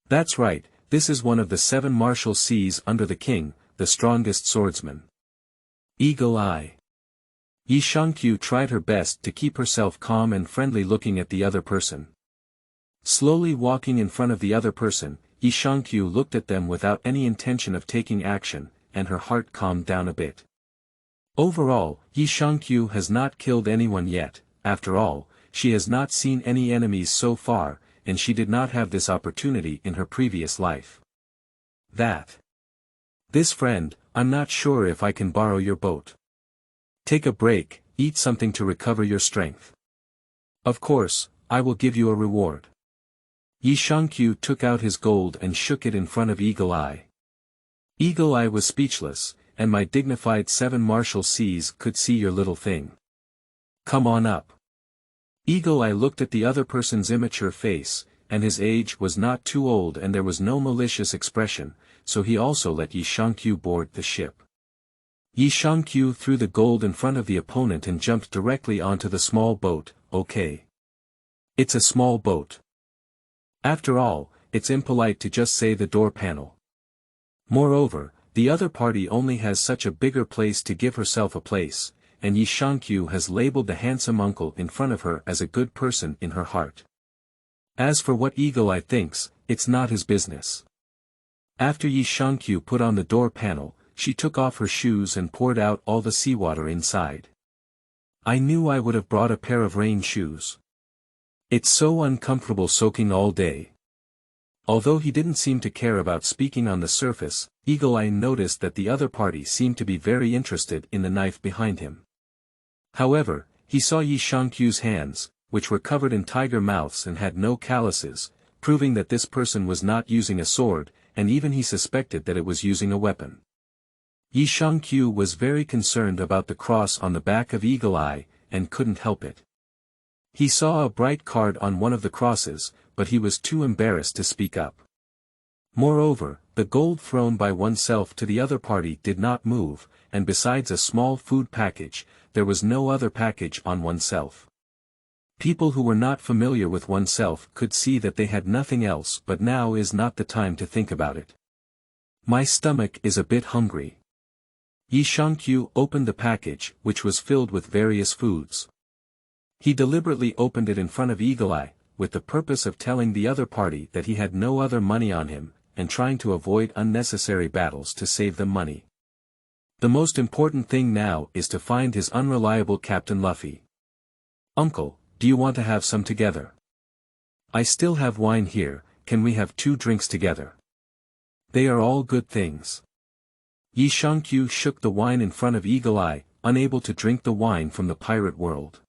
That's right, this is one of the 7 martial seas under the king, the strongest swordsman. Eagle Eye. Yi Shangqiu tried her best to keep herself calm and friendly looking at the other person. Slowly walking in front of the other person, Yi Shangqiu looked at them without any intention of taking action, and her heart calmed down a bit. Overall, Yi Shangqiu has not killed anyone yet. After all, she has not seen any enemies so far, and she did not have this opportunity in her previous life. This friend, I'm not sure if I can borrow your boat. Take a break, eat something to recover your strength. Of course, I will give you a reward. Yi Shangqiu took out his gold and shook it in front of Eagle Eye. Eagle Eye was speechless, and my dignified 7 martial seas could see your little thing. Come on up. Eagle Eye looked at the other person's immature face, and his age was not too old and there was no malicious expression, so he also let Yi Shangqiu board the ship. Yi Shangqiu threw the gold in front of the opponent and jumped directly onto the small boat. Okay. It's a small boat. After all, it's impolite to just say the door panel. Moreover, the other party only has such a bigger place to give herself a place, and Yi Shangqiu has labeled the handsome uncle in front of her as a good person in her heart. As for what Eagle Eye thinks, it's not his business. After Yi Shangqiu put on the door panel, she took off her shoes and poured out all the seawater inside. I knew I would have brought a pair of rain shoes. It's so uncomfortable soaking all day. Although he didn't seem to care about speaking on the surface, Eagle Eye noticed that the other party seemed to be very interested in the knife behind him. However, he saw Yi Shangqiu's hands, which were covered in tiger mouths and had no calluses, proving that this person was not using a sword, and even he suspected that it was using a weapon. Yi Shangqiu was very concerned about the cross on the back of Eagle Eye, and couldn't help it. He saw a bright card on one of the crosses, but he was too embarrassed to speak up. Moreover, the gold thrown by oneself to the other party did not move, and besides a small food package, there was no other package on oneself. People who were not familiar with oneself could see that they had nothing else, but now is not the time to think about it. My stomach is a bit hungry. Yi Shangqiu opened the package, which was filled with various foods. He deliberately opened it in front of Eagle Eye, with the purpose of telling the other party that he had no other money on him, and trying to avoid unnecessary battles to save them money. The most important thing now is to find his unreliable Captain Lufei. Uncle, do you want to have some together? I still have wine here, can we have 2 drinks together? They are all good things. Yi Shangqiu shook the wine in front of Eagle Eye, unable to drink the wine from the pirate world.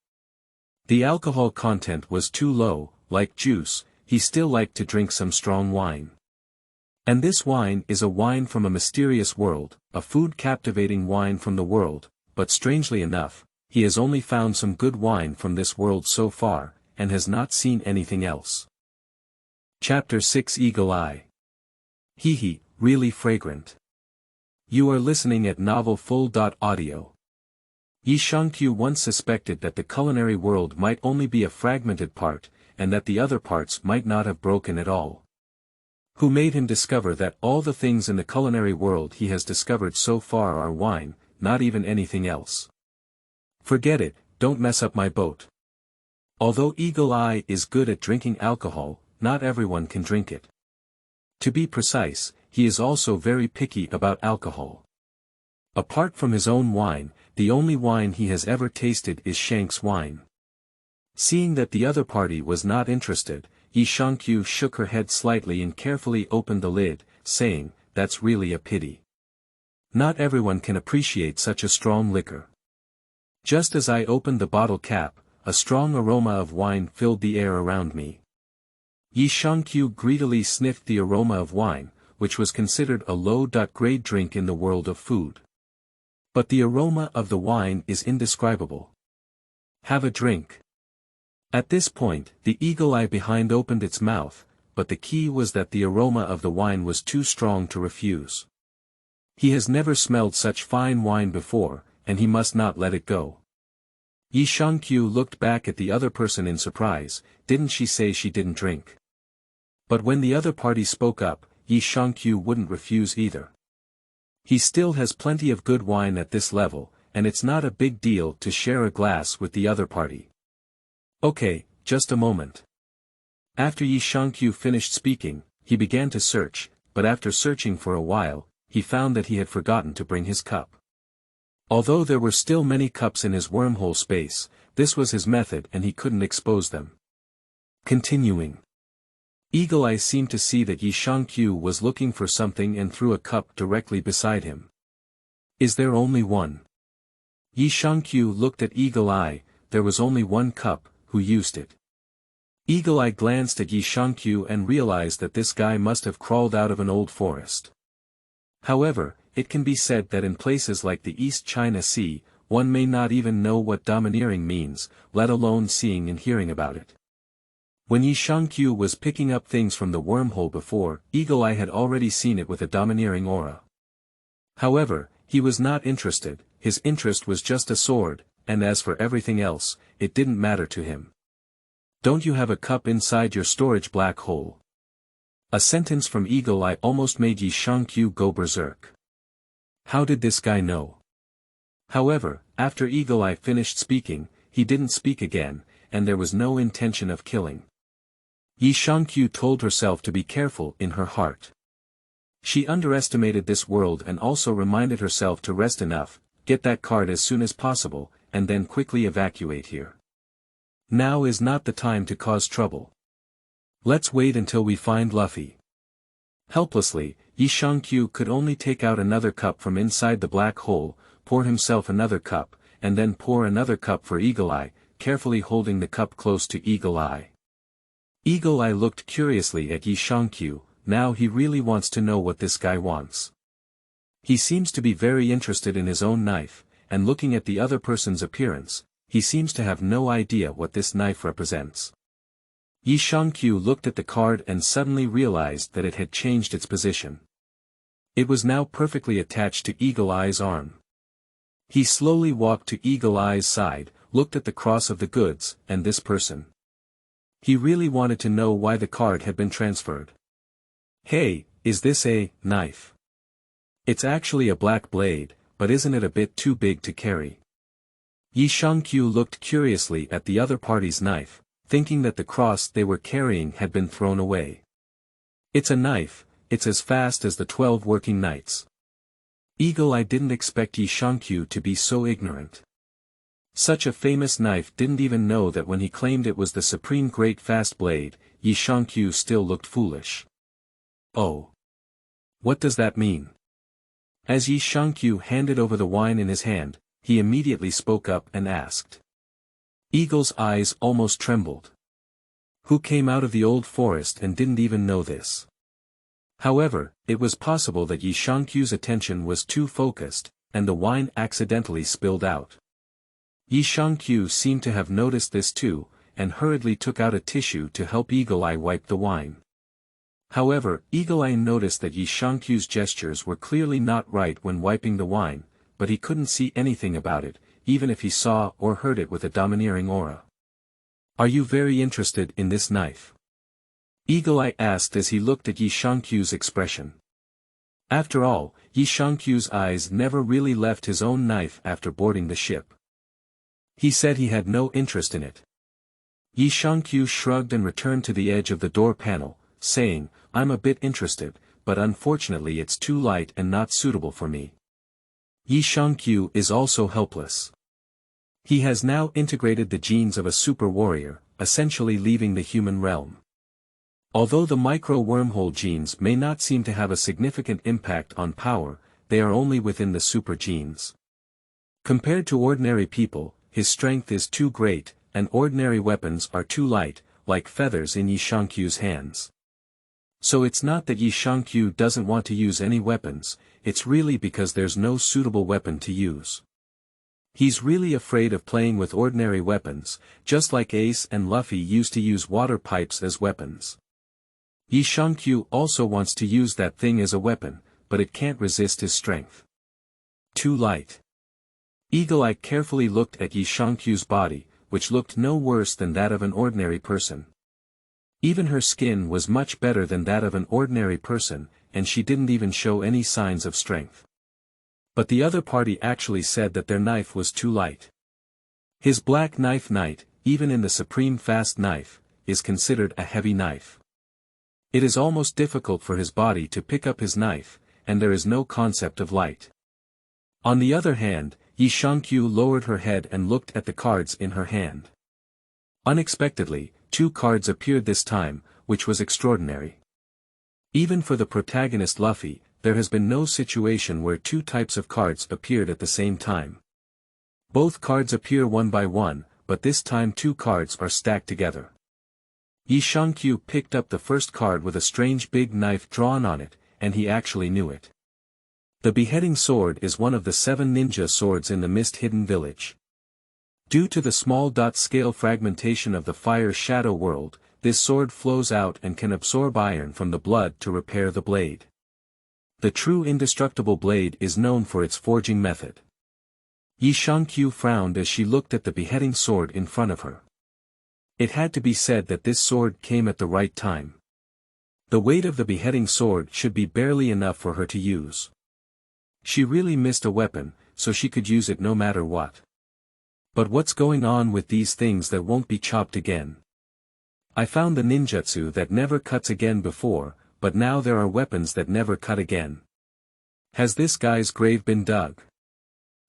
The alcohol content was too low, like juice, he still liked to drink some strong wine. And this wine is a wine from a mysterious world, a food-captivating wine from the world, but strangely enough, he has only found some good wine from this world so far, and has not seen anything else. Chapter 6 Eagle Eye. Hehe, really fragrant. You are listening at novelfull.audio. Yi Shangqiu once suspected that the culinary world might only be a fragmented part, and that the other parts might not have broken at all. Who made him discover that all the things in the culinary world he has discovered so far are wine, not even anything else. Forget it, don't mess up my boat. Although Eagle Eye is good at drinking alcohol, not everyone can drink it. To be precise, he is also very picky about alcohol. Apart from his own wine, the only wine he has ever tasted is Shank's wine. Seeing that the other party was not interested, Yi Shangqiu shook her head slightly and carefully opened the lid, saying, "That's really a pity. Not everyone can appreciate such a strong liquor." Just as I opened the bottle cap, a strong aroma of wine filled the air around me. Yi Shangqiu greedily sniffed the aroma of wine, which was considered a low-grade drink in the world of food. But the aroma of the wine is indescribable. Have a drink. At this point, the eagle eye behind opened its mouth, but the key was that the aroma of the wine was too strong to refuse. He has never smelled such fine wine before, and he must not let it go. Yi Shangqiu looked back at the other person in surprise. Didn't she say she didn't drink? But when the other party spoke up, Yi Shangqiu wouldn't refuse either. He still has plenty of good wine at this level, and it's not a big deal to share a glass with the other party. Okay, just a moment. After Yi Shangqiu finished speaking, he began to search, but after searching for a while, he found that he had forgotten to bring his cup. Although there were still many cups in his wormhole space, this was his method and he couldn't expose them. Continuing. Eagle Eye seemed to see that Yi Shangqiu was looking for something and threw a cup directly beside him. Is there only one? Yi Shangqiu looked at Eagle Eye. There was only one cup. Who used it? Eagle Eye glanced at Yi Shangqiu and realized that this guy must have crawled out of an old forest. However, it can be said that in places like the East China Sea, one may not even know what domineering means, let alone seeing and hearing about it. When Yi Shangqiu was picking up things from the wormhole before, Eagle Eye had already seen it with a domineering aura. However, he was not interested, his interest was just a sword, and as for everything else, it didn't matter to him. Don't you have a cup inside your storage black hole? A sentence from Eagle Eye almost made Yi Shangqiu go berserk. How did this guy know? However, after Eagle Eye finished speaking, he didn't speak again, and there was no intention of killing. Yi Shangqiu told herself to be careful in her heart. She underestimated this world and also reminded herself to rest enough, get that card as soon as possible, and then quickly evacuate here. Now is not the time to cause trouble. Let's wait until we find Lufei. Helplessly, Yi Shangqiu could only take out another cup from inside the black hole, pour himself another cup, and then pour another cup for Eagle Eye, carefully holding the cup close to Eagle Eye. Eagle Eye looked curiously at Yi Shangqiu. Now he really wants to know what this guy wants. He seems to be very interested in his own knife, and looking at the other person's appearance, he seems to have no idea what this knife represents. Yi Shangqiu looked at the card and suddenly realized that it had changed its position. It was now perfectly attached to Eagle Eye's arm. He slowly walked to Eagle Eye's side, looked at the cross of the goods, and this person. He really wanted to know why the card had been transferred. Hey, is this a knife? It's actually a black blade, but isn't it a bit too big to carry? Yi Shangqiu looked curiously at the other party's knife, thinking that the cross they were carrying had been thrown away. It's a knife, it's as fast as the 12 working nights. Eagle Eye didn't expect Yi Shangqiu to be so ignorant. Such a famous knife didn't even know that when he claimed it was the supreme great fast blade, Yi Shangqiu still looked foolish. Oh. What does that mean? As Yi Shangqiu handed over the wine in his hand, he immediately spoke up and asked. Eagle's eyes almost trembled. Who came out of the old forest and didn't even know this? However, it was possible that Yi Shangqiu's attention was too focused, and the wine accidentally spilled out. Yi Shangqiu seemed to have noticed this too, and hurriedly took out a tissue to help Eagle Eye wipe the wine. However, Eagle Eye noticed that Yi Shangqiu's gestures were clearly not right when wiping the wine, but he couldn't see anything about it, even if he saw or heard it with a domineering aura. Are you very interested in this knife? Eagle Eye asked as he looked at Yi Shangqiu's expression. After all, Yi Shangqiu's eyes never really left his own knife after boarding the ship. He said he had no interest in it. Yi Shangqiu shrugged and returned to the edge of the door panel, saying, I'm a bit interested, but unfortunately it's too light and not suitable for me. Yi Shangqiu is also helpless. He has now integrated the genes of a super warrior, essentially leaving the human realm. Although the micro-wormhole genes may not seem to have a significant impact on power, they are only within the super genes. Compared to ordinary people, his strength is too great, and ordinary weapons are too light, like feathers in Yi Shangqiu's hands. So it's not that Yi Shangqiu doesn't want to use any weapons, it's really because there's no suitable weapon to use. He's really afraid of playing with ordinary weapons, just like Ace and Lufei used to use water pipes as weapons. Yi Shangqiu also wants to use that thing as a weapon, but it can't resist his strength. Too light. Eagle Eye carefully looked at Yi Shangqiu's body, which looked no worse than that of an ordinary person. Even her skin was much better than that of an ordinary person, and she didn't even show any signs of strength. But the other party actually said that their knife was too light. His black knife knight, even in the supreme fast knife, is considered a heavy knife. It is almost difficult for his body to pick up his knife, and there is no concept of light. On the other hand, Yi Shangqiu lowered her head and looked at the cards in her hand. Unexpectedly, 2 cards appeared this time, which was extraordinary. Even for the protagonist Lufei, there has been no situation where 2 types of cards appeared at the same time. Both cards appear one by one, but this time 2 cards are stacked together. Yi Shangqiu picked up the first card with a strange big knife drawn on it, and he actually knew it. The beheading sword is one of the 7 ninja swords in the mist-hidden village. Due to the small dot-scale fragmentation of the fire shadow world, this sword flows out and can absorb iron from the blood to repair the blade. The true indestructible blade is known for its forging method. Yi Shangqiu frowned as she looked at the beheading sword in front of her. It had to be said that this sword came at the right time. The weight of the beheading sword should be barely enough for her to use. She really missed a weapon, so she could use it no matter what. But what's going on with these things that won't be chopped again? I found the ninjutsu that never cuts again before, but now there are weapons that never cut again. Has this guy's grave been dug?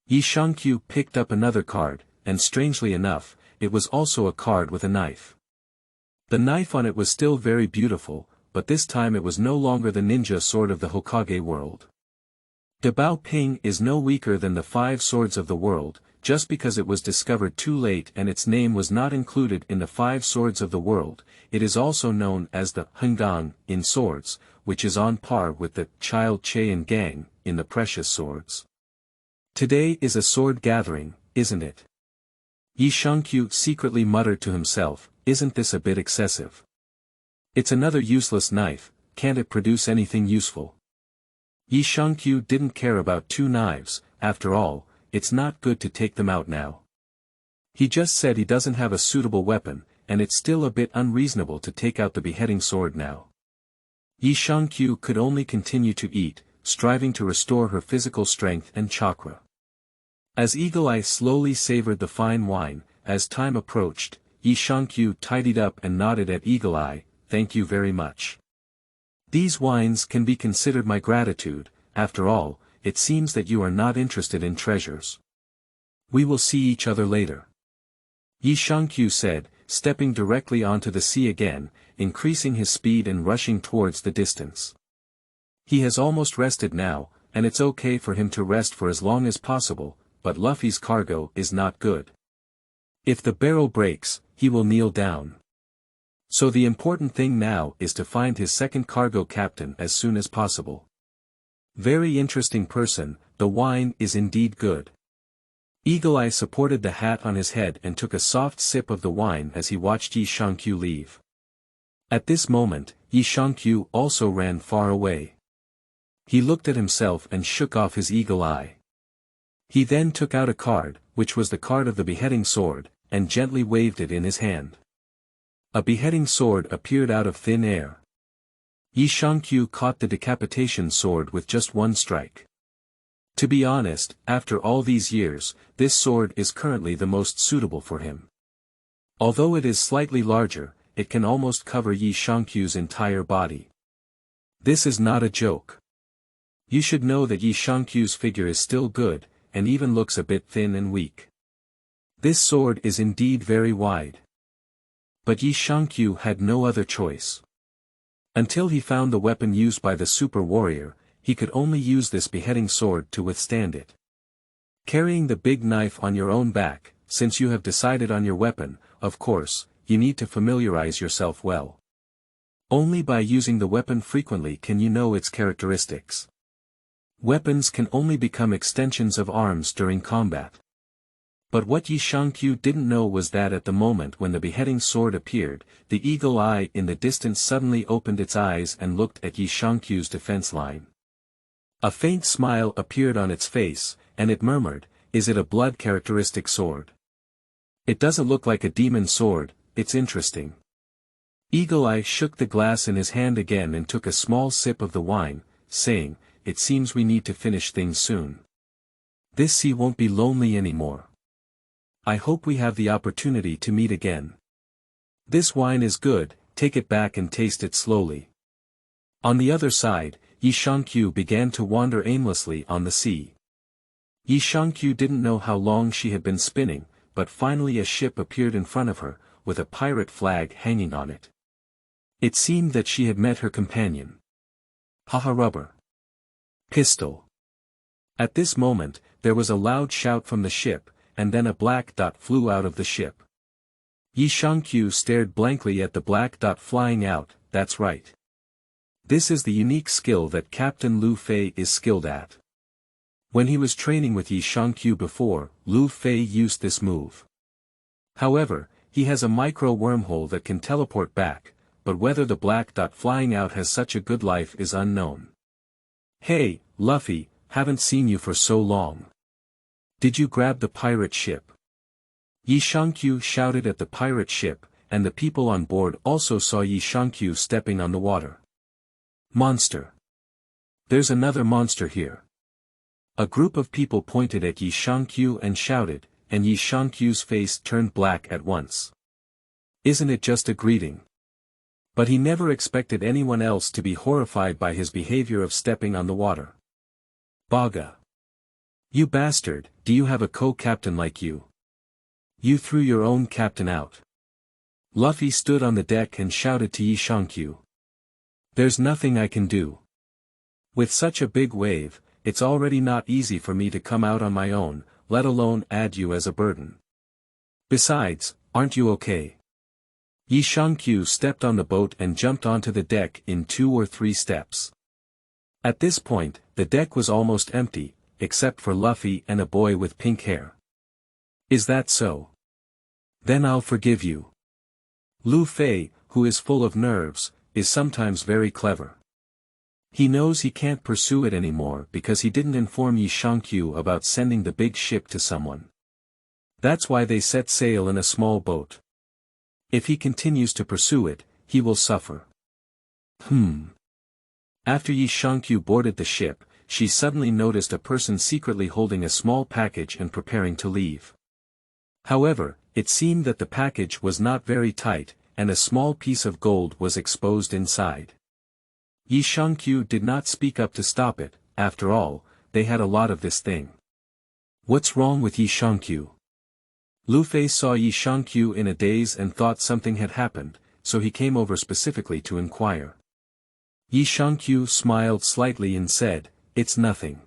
Yi Shangqiu picked up another card, and strangely enough, it was also a card with a knife. The knife on it was still very beautiful, but this time it was no longer the ninja sword of the Hokage world. De Bao Ping is no weaker than the 5 swords of the world, just because it was discovered too late and its name was not included in the 5 swords of the world. It is also known as the Henggang in swords, which is on par with the Child Chaiyan Gang in the precious swords. Today is a sword gathering, isn't it? Yi Shangqiu secretly muttered to himself, isn't this a bit excessive? It's another useless knife, can't it produce anything useful? Yi Shangqiu didn't care about 2 knives, after all, it's not good to take them out now. He just said he doesn't have a suitable weapon, and it's still a bit unreasonable to take out the beheading sword now. Yi Shangqiu could only continue to eat, striving to restore her physical strength and chakra. As Eagle Eye slowly savored the fine wine, as time approached, Yi Shangqiu tidied up and nodded at Eagle Eye, thank you very much. These wines can be considered my gratitude, after all, it seems that you are not interested in treasures. We will see each other later. Yi Shangqiu said, stepping directly onto the sea again, increasing his speed and rushing towards the distance. He has almost rested now, and it's okay for him to rest for as long as possible, but Luffy's cargo is not good. If the barrel breaks, he will kneel down. So the important thing now is to find his second cargo captain as soon as possible. Very interesting person, the wine is indeed good. Eagle Eye supported the hat on his head and took a soft sip of the wine as he watched Yi Shangqiu leave. At this moment, Yi Shangqiu also ran far away. He looked at himself and shook off his eagle eye. He then took out a card, which was the card of the beheading sword, and gently waved it in his hand. A beheading sword appeared out of thin air. Yi Shangqiu caught the decapitation sword with just one strike. To be honest, after all these years, this sword is currently the most suitable for him. Although it is slightly larger, it can almost cover Yi Shangqiu's entire body. This is not a joke. You should know that Yi Shangqiu's figure is still good, and even looks a bit thin and weak. This sword is indeed very wide. But Yi Shangqiu had no other choice. Until he found the weapon used by the super warrior, he could only use this beheading sword to withstand it. Carrying the big knife on your own back, since you have decided on your weapon, of course, you need to familiarize yourself well. Only by using the weapon frequently can you know its characteristics. Weapons can only become extensions of arms during combat. But what Yi Shangqiu didn't know was that at the moment when the beheading sword appeared, the eagle eye in the distance suddenly opened its eyes and looked at Yi Shangqiu's defense line. A faint smile appeared on its face, and it murmured, "Is it a blood characteristic sword? It doesn't look like a demon sword, it's interesting." Eagle Eye shook the glass in his hand again and took a small sip of the wine, saying, "It seems we need to finish things soon. This sea won't be lonely anymore. I hope we have the opportunity to meet again. This wine is good, take it back and taste it slowly." On the other side, Yi Shangqiu began to wander aimlessly on the sea. Yi Shangqiu didn't know how long she had been spinning, but finally a ship appeared in front of her, with a pirate flag hanging on it. It seemed that she had met her companion. Haha, rubber. Pistol. At this moment, there was a loud shout from the ship, and then a black dot flew out of the ship. Yi Shangqiu stared blankly at the black dot flying out. That's right. This is the unique skill that Captain Lufei is skilled at. When he was training with Yi Shangqiu before, Lufei used this move. However, he has a micro wormhole that can teleport back, but whether the black dot flying out has such a good life is unknown. "Hey, Luffy, haven't seen you for so long. Did you grab the pirate ship?" Yi Shangqiu shouted at the pirate ship, and the people on board also saw Yi Shangqiu stepping on the water. "Monster. There's another monster here." A group of people pointed at Yi Shangqiu and shouted, and Yi Shangqiu's face turned black at once. Isn't it just a greeting? But he never expected anyone else to be horrified by his behavior of stepping on the water. "Baga. You bastard, do you have a co-captain like you? You threw your own captain out." Luffy stood on the deck and shouted to Yi Shangqiu. "There's nothing I can do. With such a big wave, it's already not easy for me to come out on my own, let alone add you as a burden. Besides, aren't you okay?" Yi Shangqiu stepped on the boat and jumped onto the deck in 2 or 3 steps. At this point, the deck was almost empty, except for Luffy and a boy with pink hair. "Is that so? Then I'll forgive you." Lufei, who is full of nerves, is sometimes very clever. He knows he can't pursue it anymore because he didn't inform Yi Shangqiu about sending the big ship to someone. That's why they set sail in a small boat. If he continues to pursue it, he will suffer. After Yi Shangqiu boarded the ship, she suddenly noticed a person secretly holding a small package and preparing to leave. However, it seemed that the package was not very tight, and a small piece of gold was exposed inside. Yi Shangqiu did not speak up to stop it. After all, they had a lot of this thing. What's wrong with Yi Shangqiu? Lufei saw Yi Shangqiu in a daze and thought something had happened, so he came over specifically to inquire. Yi Shangqiu smiled slightly and said, "It's nothing."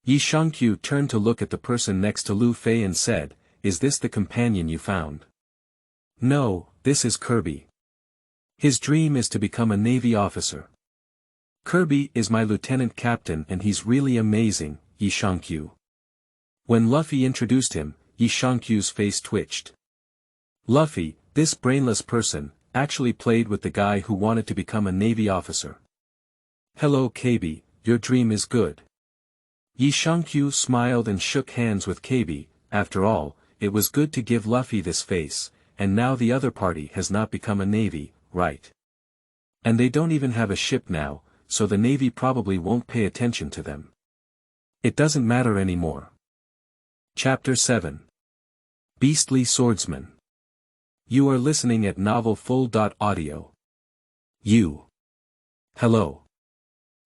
Yi Shangqiu turned to look at the person next to Lufei and said, "Is this the companion you found?" "No, this is Kirby. His dream is to become a Navy officer. Kirby is my lieutenant captain and he's really amazing, Yi Shangqiu." When Lufei introduced him, Yi Shangqiu's face twitched. Lufei, this brainless person, actually played with the guy who wanted to become a Navy officer. "Hello KB, your dream is good." Yi Shangqiu smiled and shook hands with KB. After all, it was good to give Lufei this face, and now the other party has not become a Navy, right? And they don't even have a ship now, so the Navy probably won't pay attention to them. It doesn't matter anymore. Chapter 7. Beastly Swordsman. You are listening at novelfull.audio. You. Hello.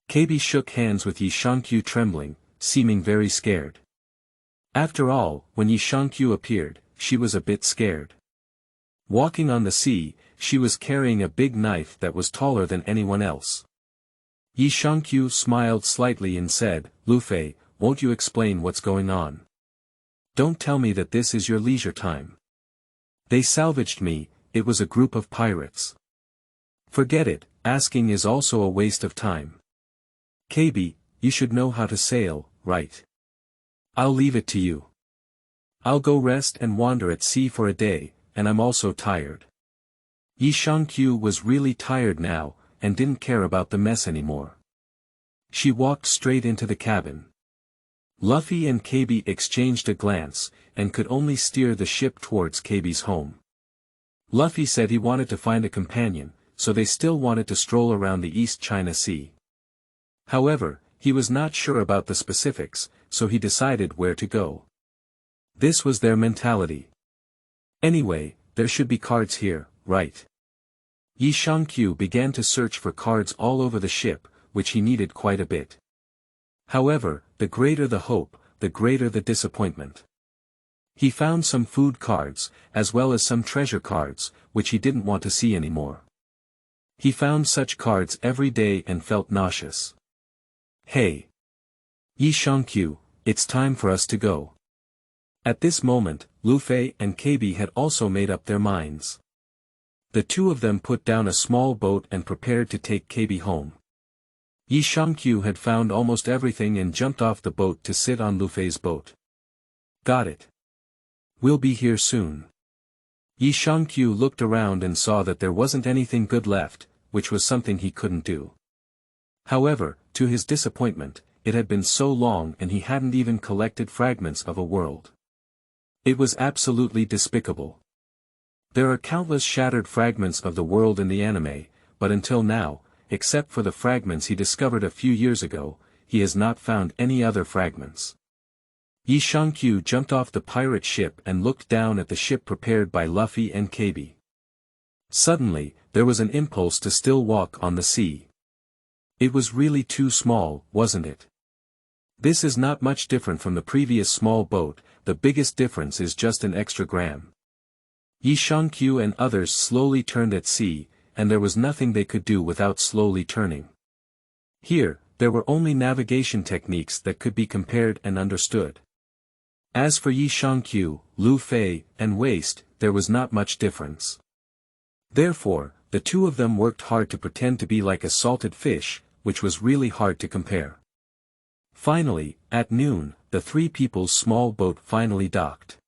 KB shook hands with Yi Shangqiu trembling, seeming very scared. After all, when Yi Shangqiu appeared, she was a bit scared. Walking on the sea, she was carrying a big knife that was taller than anyone else. Yi Shangqiu smiled slightly and said, "Lufei, won't you explain what's going on? Don't tell me that this is your leisure time. They salvaged me, it was a group of pirates." "Forget it, asking is also a waste of time. KB, you should know how to sail, right? I'll leave it to you. I'll go rest and wander at sea for a day, and I'm also tired." Yi Shangqiu was really tired now, and didn't care about the mess anymore. She walked straight into the cabin. Lufei and KB exchanged a glance, and could only steer the ship towards KB's home. Lufei said he wanted to find a companion, so they still wanted to stroll around the East China Sea. However, he was not sure about the specifics, so he decided where to go. This was their mentality. Anyway, there should be cards here, right? Yi Shangqiu began to search for cards all over the ship, which he needed quite a bit. However, the greater the hope, the greater the disappointment. He found some food cards, as well as some treasure cards, which he didn't want to see anymore. He found such cards every day and felt nauseous. "Hey! Yi Shangqiu, it's time for us to go." At this moment, Lufei and KB had also made up their minds. The two of them put down a small boat and prepared to take KB home. Yi Shangqiu had found almost everything and jumped off the boat to sit on Lufei's boat. "Got it. We'll be here soon." Yi Shangqiu looked around and saw that there wasn't anything good left, which was something he couldn't do. However, to his disappointment, it had been so long and he hadn't even collected fragments of a world. It was absolutely despicable. There are countless shattered fragments of the world in the anime, but until now, except for the fragments he discovered a few years ago, he has not found any other fragments. Yi Shangqiu jumped off the pirate ship and looked down at the ship prepared by Lufei and KB. Suddenly, there was an impulse to still walk on the sea. It was really too small, wasn't it? This is not much different from the previous small boat, the biggest difference is just an extra gram. Yi Shangqiu and others slowly turned at sea, and there was nothing they could do without slowly turning. Here, there were only navigation techniques that could be compared and understood. As for Yi Shangqiu, Lufei, and Waste, there was not much difference. Therefore, the two of them worked hard to pretend to be like a salted fish, which was really hard to compare. Finally, at noon, the three people's small boat finally docked.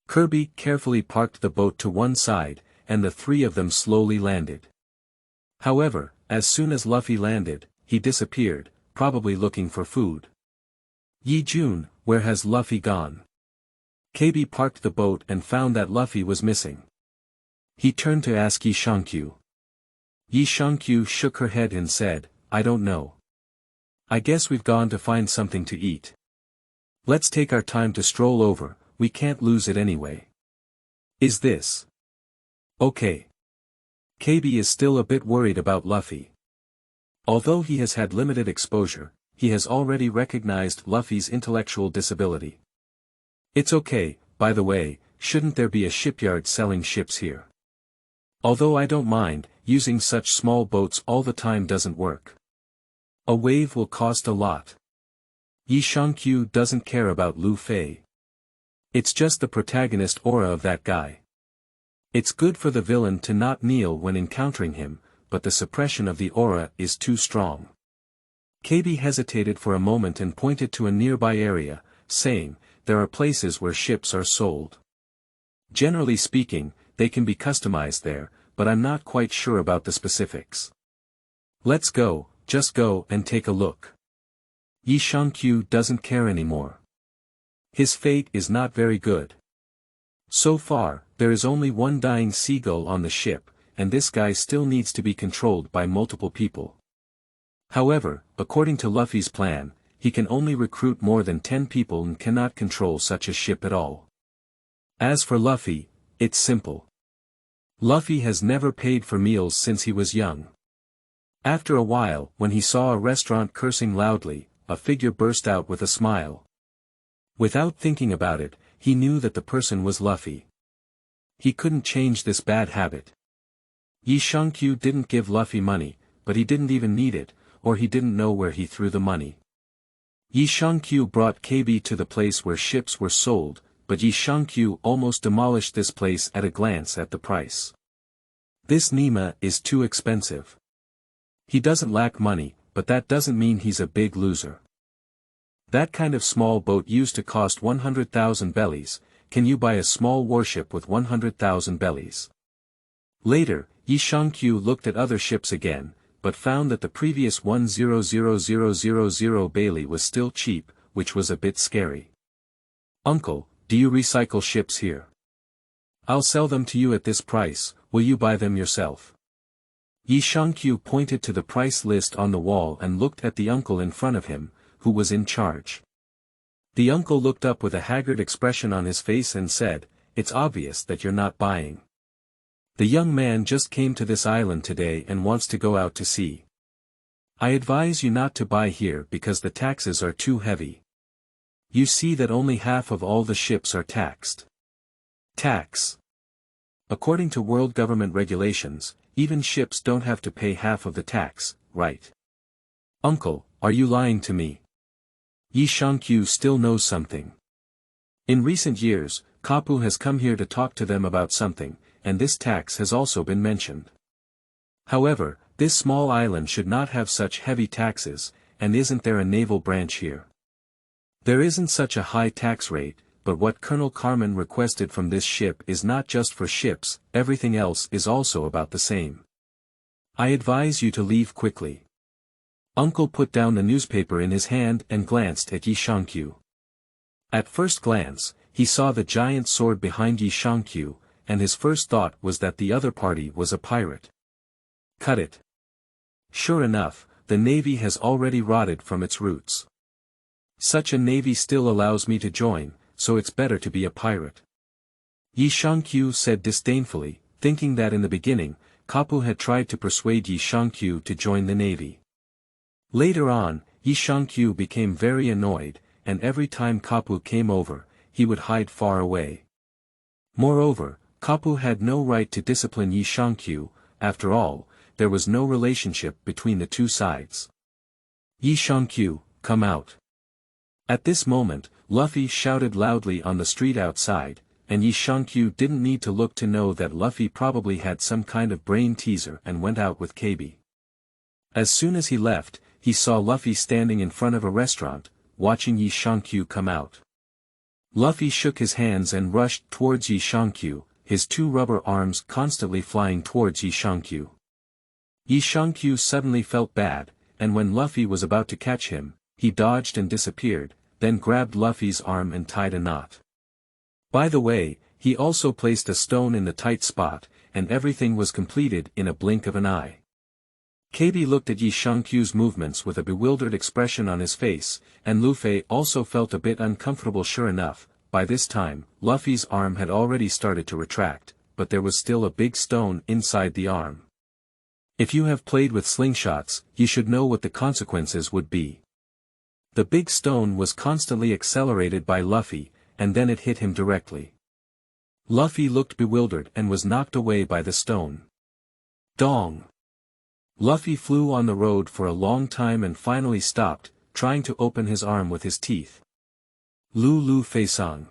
Kirby carefully parked the boat to one side, and the three of them slowly landed. However, as soon as Lufei landed, he disappeared, probably looking for food. "Yi Jun, where has Lufei gone?" KB parked the boat and found that Lufei was missing. He turned to ask Yi Shangqiu. Yi Shangqiu shook her head and said, "I don't know. I guess we've gone to find something to eat. Let's take our time to stroll over, we can't lose it anyway. Is this okay?" KB is still a bit worried about Lufei. Although he has had limited exposure, he has already recognized Luffy's intellectual disability. It's okay, by the way, shouldn't there be a shipyard selling ships here? Although I don't mind, using such small boats all the time doesn't work. A wave will cost a lot. Yi Shangqiu doesn't care about Lufei. It's just the protagonist aura of that guy. It's good for the villain to not kneel when encountering him, but the suppression of the aura is too strong. KB hesitated for a moment and pointed to a nearby area, saying, there are places where ships are sold. Generally speaking, they can be customized there, but I'm not quite sure about the specifics. Let's go, just go and take a look. Yi Shangqiu doesn't care anymore. His fate is not very good. So far, there is only one dying seagull on the ship, and this guy still needs to be controlled by multiple people. However, according to Luffy's plan, he can only recruit more than 10 people and cannot control such a ship at all. As for Luffy, it's simple. Luffy has never paid for meals since he was young. After a while, when he saw a restaurant cursing loudly, a figure burst out with a smile. Without thinking about it, he knew that the person was Luffy. He couldn't change this bad habit. Yi Shangqiu didn't give Luffy money, but he didn't even need it, or he didn't know where he threw the money. Yi Shangqiu brought KB to the place where ships were sold, but Yi Shangqiu almost demolished this place at a glance at the price. This Nima is too expensive. He doesn't lack money, but that doesn't mean he's a big loser. That kind of small boat used to cost 100,000 bellies, can you buy a small warship with 100,000 bellies? Later, Yi Shangqiu looked at other ships again, but found that the previous 100,000 Bailey was still cheap, which was a bit scary. Uncle, do you recycle ships here? I'll sell them to you at this price, will you buy them yourself? Yi Shangqiu pointed to the price list on the wall and looked at the uncle in front of him, who was in charge. The uncle looked up with a haggard expression on his face and said, it's obvious that you're not buying. The young man just came to this island today and wants to go out to sea. I advise you not to buy here because the taxes are too heavy. You see that only half of all the ships are taxed. Tax. According to world government regulations, even ships don't have to pay half of the tax, right? Uncle, are you lying to me? Yi Shangqiu still knows something. In recent years, Kapu has come here to talk to them about something, and this tax has also been mentioned. However, this small island should not have such heavy taxes, and isn't there a naval branch here? There isn't such a high tax rate, but what Colonel Carmen requested from this ship is not just for ships, everything else is also about the same. I advise you to leave quickly. Uncle put down the newspaper in his hand and glanced at Yi Shangqiu. At first glance, he saw the giant sword behind Yi Shangqiu, and his first thought was that the other party was a pirate. Cut it. Sure enough, the navy has already rotted from its roots. Such a navy still allows me to join, so it's better to be a pirate. Yi Shangqiu said disdainfully, thinking that in the beginning, Kapu had tried to persuade Yi Shangqiu to join the navy. Later on, Yi Shangqiu became very annoyed, and every time Kapu came over, he would hide far away. Moreover, Kapu had no right to discipline Yi Shangqiu, after all, there was no relationship between the two sides. Yi Shangqiu, come out. At this moment, Luffy shouted loudly on the street outside, and Yi Shangqiu didn't need to look to know that Luffy probably had some kind of brain teaser and went out with KB. As soon as he left, he saw Luffy standing in front of a restaurant, watching Yi Shangqiu come out. Luffy shook his hands and rushed towards Yi Shangqiu, his two rubber arms constantly flying towards Yi Shangqiu. Yi Shangqiu suddenly felt bad, and when Luffy was about to catch him, he dodged and disappeared, then grabbed Luffy's arm and tied a knot. By the way, he also placed a stone in the tight spot, and everything was completed in a blink of an eye. KB looked at Yi Shangqiu's movements with a bewildered expression on his face, and Lufei also felt a bit uncomfortable. Sure enough, by this time, Luffy's arm had already started to retract, but there was still a big stone inside the arm. If you have played with slingshots, you should know what the consequences would be. The big stone was constantly accelerated by Luffy, and then it hit him directly. Luffy looked bewildered and was knocked away by the stone. Dong! Luffy flew on the road for a long time and finally stopped, trying to open his arm with his teeth. Lufei-san.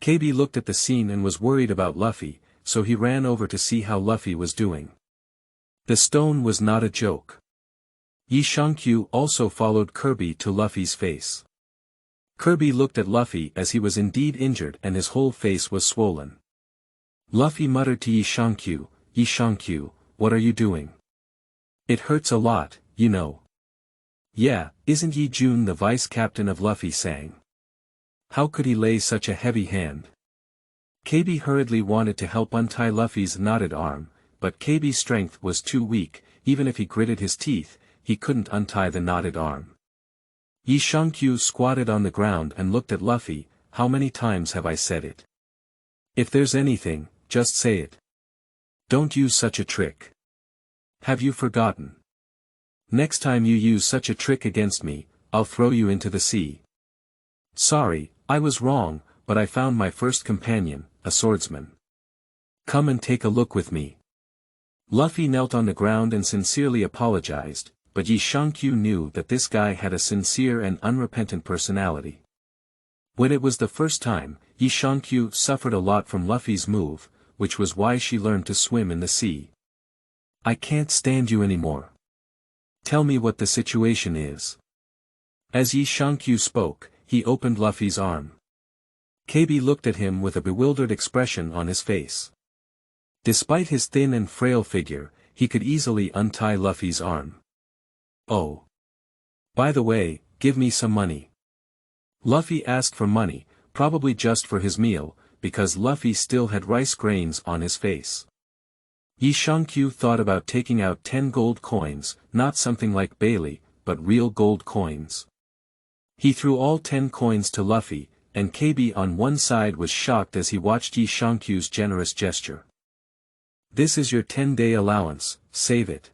KB looked at the scene and was worried about Luffy, so he ran over to see how Luffy was doing. The stone was not a joke. Yi Shankyu also followed Kirby to Luffy's face. Kirby looked at Luffy as he was indeed injured and his whole face was swollen. Luffy muttered to Yi Shankyu, what are you doing? It hurts a lot, you know. Yeah, isn't Yi Jun the vice-captain of Luffy sang? How could he lay such a heavy hand? KB hurriedly wanted to help untie Luffy's knotted arm, but KB's strength was too weak, even if he gritted his teeth, he couldn't untie the knotted arm. Yi Shankyu squatted on the ground and looked at Luffy, how many times have I said it? If there's anything, just say it. Don't use such a trick. Have you forgotten? Next time you use such a trick against me, I'll throw you into the sea. Sorry, I was wrong, but I found my first companion, a swordsman. Come and take a look with me. Luffy knelt on the ground and sincerely apologized, but Yi Shankyu knew that this guy had a sincere and unrepentant personality. When it was the first time, Yi Shankyu suffered a lot from Luffy's move, which was why she learned to swim in the sea. I can't stand you anymore. Tell me what the situation is. As Yi Shankyu spoke, he opened Luffy's arm. KB looked at him with a bewildered expression on his face. Despite his thin and frail figure, he could easily untie Luffy's arm. Oh. By the way, give me some money. Luffy asked for money, probably just for his meal, because Luffy still had rice grains on his face. Yi Shankyu thought about taking out 10 gold coins, not something like Bailey, but real gold coins. He threw all 10 coins to Luffy, and KB on one side was shocked as he watched Yi Shankyu's generous gesture. This is your 10-day allowance, save it.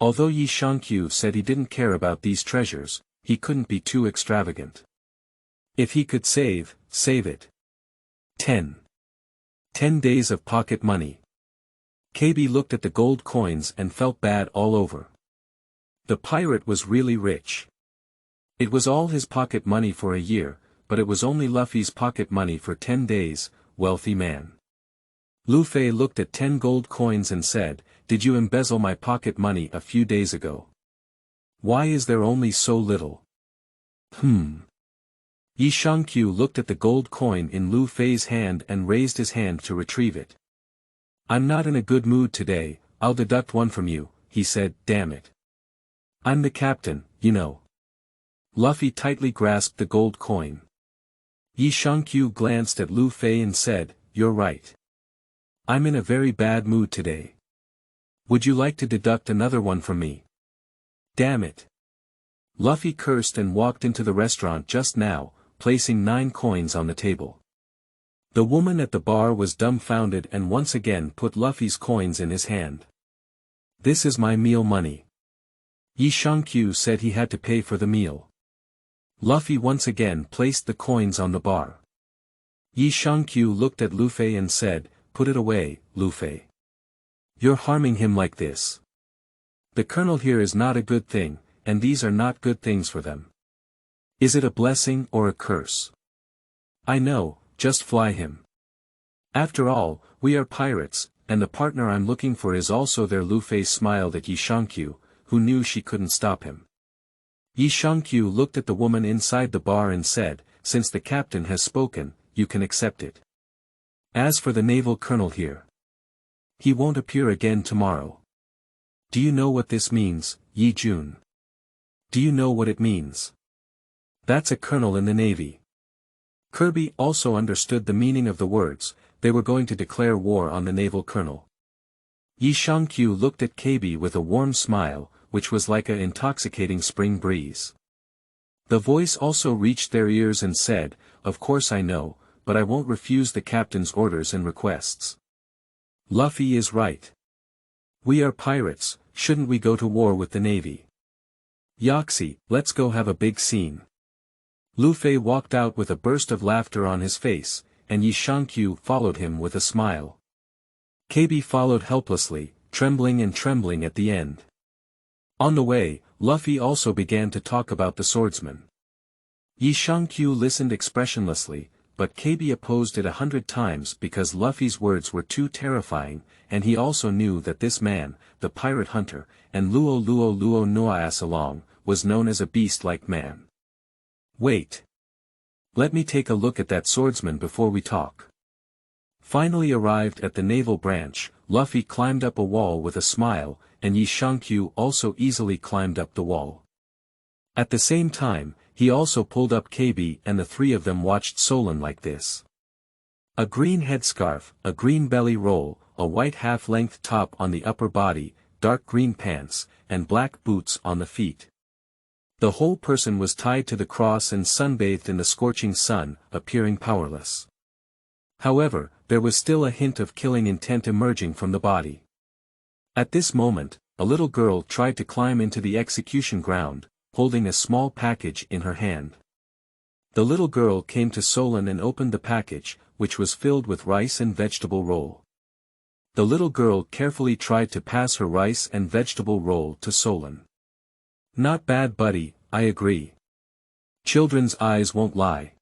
Although Yi Shankyu said he didn't care about these treasures, he couldn't be too extravagant. If he could save it. 10 days of pocket money. KB looked at the gold coins and felt bad all over. The pirate was really rich. It was all his pocket money for a year, but it was only Luffy's pocket money for 10 days, wealthy man. Lufei looked at 10 gold coins and said, did you embezzle my pocket money a few days ago? Why is there only so little? Yi Shankyu looked at the gold coin in Lufei's hand and raised his hand to retrieve it. I'm not in a good mood today, I'll deduct one from you, he said, damn it. I'm the captain, you know. Luffy tightly grasped the gold coin. Yi Shankyu glanced at Lufei and said, you're right. I'm in a very bad mood today. Would you like to deduct another one from me? Damn it. Luffy cursed and walked into the restaurant just now, placing 9 coins on the table. The woman at the bar was dumbfounded and once again put Luffy's coins in his hand. This is my meal money. Yi Shankyu said he had to pay for the meal. Luffy once again placed the coins on the bar. Yi Shankyu looked at Lufei and said, put it away, Lufei. You're harming him like this. The colonel here is not a good thing, and these are not good things for them. Is it a blessing or a curse? I know, just fly him. After all, we are pirates, and the partner I'm looking for is also there. Lufei smiled at Yi Shankyu, who knew she couldn't stop him. Yi Shankyu looked at the woman inside the bar and said, since the captain has spoken, you can accept it. As for the naval colonel here, he won't appear again tomorrow. Do you know what this means, Yi Jun? Do you know what it means? That's a colonel in the navy. Kirby also understood the meaning of the words, they were going to declare war on the naval colonel. Yi Shankyu looked at KB with a warm smile, which was like an intoxicating spring breeze. The voice also reached their ears and said, of course I know, but I won't refuse the captain's orders and requests. Luffy is right. We are pirates, shouldn't we go to war with the navy? Yoxi, let's go have a big scene. Lufei walked out with a burst of laughter on his face, and Yi Shangqiu followed him with a smile. KB followed helplessly, trembling at the end. On the way, Luffy also began to talk about the swordsman. Yi Shangqiu listened expressionlessly, but KB opposed it 100 times because Luffy's words were too terrifying, and he also knew that this man, the pirate hunter, and Luo Noa Along, was known as a beast-like man. Wait. Let me take a look at that swordsman before we talk. Finally arrived at the naval branch, Luffy climbed up a wall with a smile, and Yi Shangqiu also easily climbed up the wall. At the same time, he also pulled up KB and the three of them watched Solon like this. A green headscarf, a green belly roll, a white half-length top on the upper body, dark green pants, and black boots on the feet. The whole person was tied to the cross and sunbathed in the scorching sun, appearing powerless. However, there was still a hint of killing intent emerging from the body. At this moment, a little girl tried to climb into the execution ground, holding a small package in her hand. The little girl came to Solon and opened the package, which was filled with rice and vegetable roll. The little girl carefully tried to pass her rice and vegetable roll to Solon. Not bad, buddy, I agree. Children's eyes won't lie.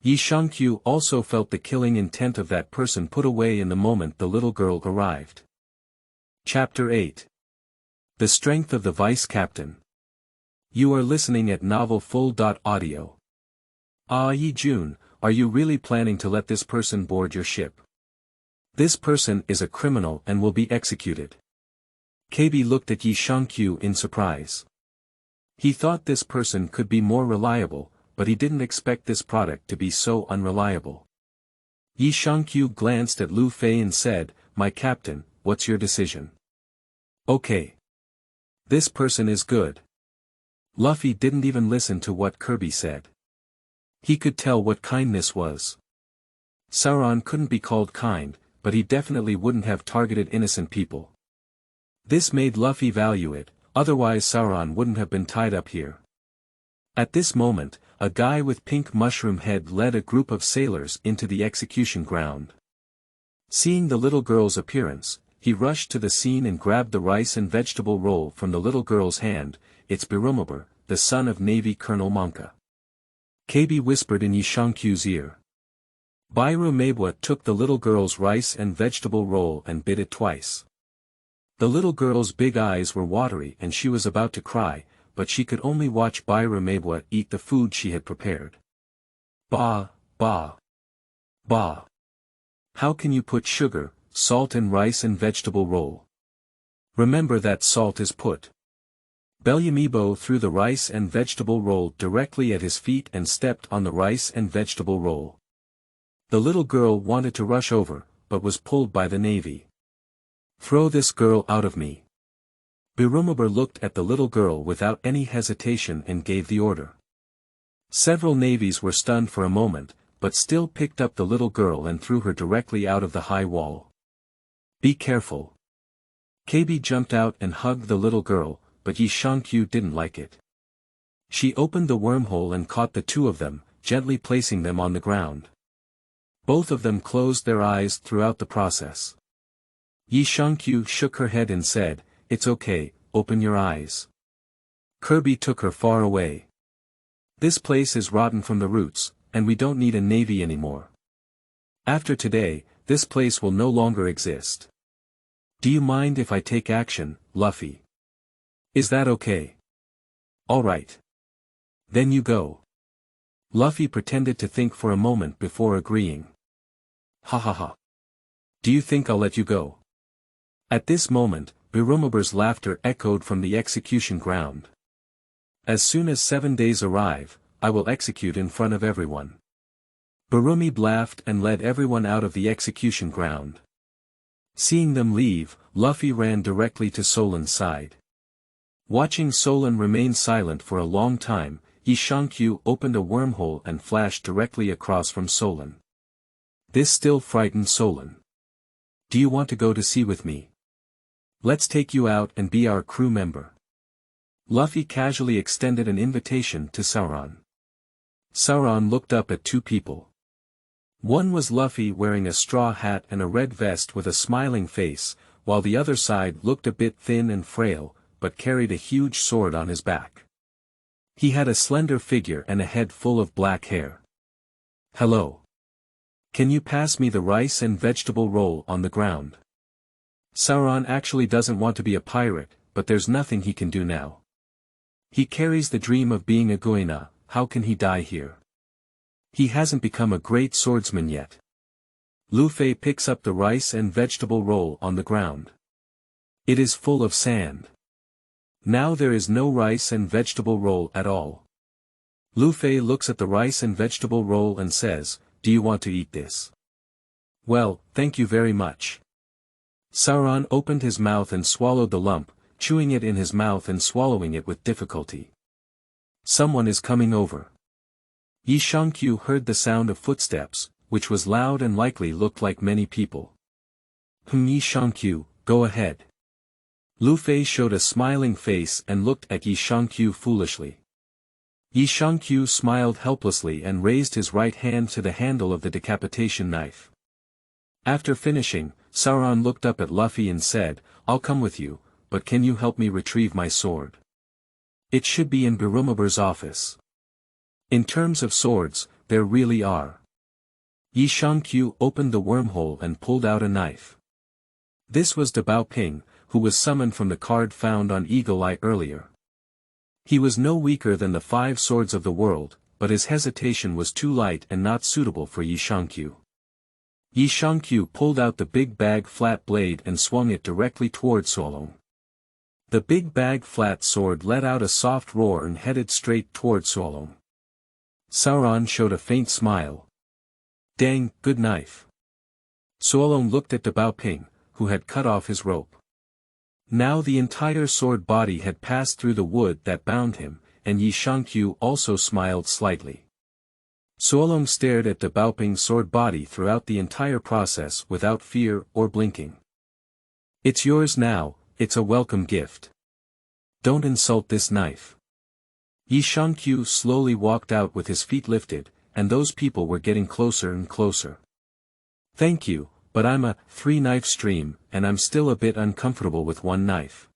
Yi Shangqiu also felt the killing intent of that person put away in the moment the little girl arrived. Chapter 8. The Strength of the Vice Captain. You are listening at novelfull.audio. Yi Jun, are you really planning to let this person board your ship? This person is a criminal and will be executed. KB looked at Yi Shangqiu in surprise. He thought this person could be more reliable, but he didn't expect this product to be so unreliable. Yi Shangqiu glanced at Lufei and said, "My captain, what's your decision?" "Okay. This person is good." Luffy didn't even listen to what Kirby said. He could tell what kindness was. Sauron couldn't be called kind, but he definitely wouldn't have targeted innocent people. This made Luffy value it, otherwise Sauron wouldn't have been tied up here. At this moment, a guy with pink mushroom head led a group of sailors into the execution ground. Seeing the little girl's appearance, he rushed to the scene and grabbed the rice and vegetable roll from the little girl's hand. "It's Birumabur, the son of Navy Colonel Monka." KB whispered in Yi Shangqiu's ear. Bairu Mabwa took the little girl's rice and vegetable roll and bit it twice. The little girl's big eyes were watery and she was about to cry, but she could only watch Bairu Mabwa eat the food she had prepared. Bah, bah, bah. How can you put sugar, salt in rice and vegetable roll? Remember that salt is put. Belyamibo threw the rice and vegetable roll directly at his feet and stepped on the rice and vegetable roll. The little girl wanted to rush over, but was pulled by the navy. "Throw this girl out of me." Birumabur looked at the little girl without any hesitation and gave the order. Several navies were stunned for a moment, but still picked up the little girl and threw her directly out of the high wall. "Be careful." KB jumped out and hugged the little girl, but Yi Shangqiu didn't like it. She opened the wormhole and caught the two of them, gently placing them on the ground. Both of them closed their eyes throughout the process. Yi Shangqiu shook her head and said, "It's okay, open your eyes." Kirby took her far away. "This place is rotten from the roots, and we don't need a navy anymore. After today, this place will no longer exist. Do you mind if I take action, Luffy? Is that okay?" "All right. Then you go." Luffy pretended to think for a moment before agreeing. "Ha ha ha. Do you think I'll let you go?" At this moment, Birumabur's laughter echoed from the execution ground. "As soon as 7 days arrive, I will execute in front of everyone." Birumi laughed and led everyone out of the execution ground. Seeing them leave, Luffy ran directly to Solon's side. Watching Solon remain silent for a long time, Yi Shangqiu opened a wormhole and flashed directly across from Solon. This still frightened Solon. "Do you want to go to sea with me? Let's take you out and be our crew member." Lufei casually extended an invitation to Sauron. Sauron looked up at two people. One was Lufei wearing a straw hat and a red vest with a smiling face, while the other side looked a bit thin and frail, but carried a huge sword on his back. He had a slender figure and a head full of black hair. "Hello. Can you pass me the rice and vegetable roll on the ground?" Sauron actually doesn't want to be a pirate, but there's nothing he can do now. He carries the dream of being a Guoyi. How can he die here? He hasn't become a great swordsman yet. Lufei picks up the rice and vegetable roll on the ground. It is full of sand. Now there is no rice and vegetable roll at all. Lufei looks at the rice and vegetable roll and says, "Do you want to eat this?" "Well, thank you very much." Sauron opened his mouth and swallowed the lump, chewing it in his mouth and swallowing it with difficulty. Someone is coming over. Yi Shangqiu heard the sound of footsteps, which was loud and likely looked like many people. Yi Shangqiu, go ahead." Lufei showed a smiling face and looked at Yi Shangqiu foolishly. Yi Shangqiu smiled helplessly and raised his right hand to the handle of the decapitation knife. After finishing, Sauron looked up at Lufei and said, "I'll come with you, but can you help me retrieve my sword? It should be in Barumabir's office." In terms of swords, there really are. Yi Shangqiu opened the wormhole and pulled out a knife. This was Debao Ping, who was summoned from the card found on Eagle Eye earlier. He was no weaker than the 5 swords of the world, but his hesitation was too light and not suitable for Yi Shangqiu. Yi Shangqiu pulled out the big bag flat blade and swung it directly toward Sauron. The big bag flat sword let out a soft roar and headed straight toward Sauron. Sauron showed a faint smile. "Dang, good knife." Sauron looked at Debao Ping, who had cut off his rope. Now the entire sword body had passed through the wood that bound him, and Yi Shangqiu also smiled slightly. Sauron stared at Debao Ping's sword body throughout the entire process without fear or blinking. "It's yours now, it's a welcome gift. Don't insult this knife." Yi Shangqiu slowly walked out with his feet lifted, and those people were getting closer and closer. "Thank you, but I'm a 3-knife stream, and I'm still a bit uncomfortable with one knife.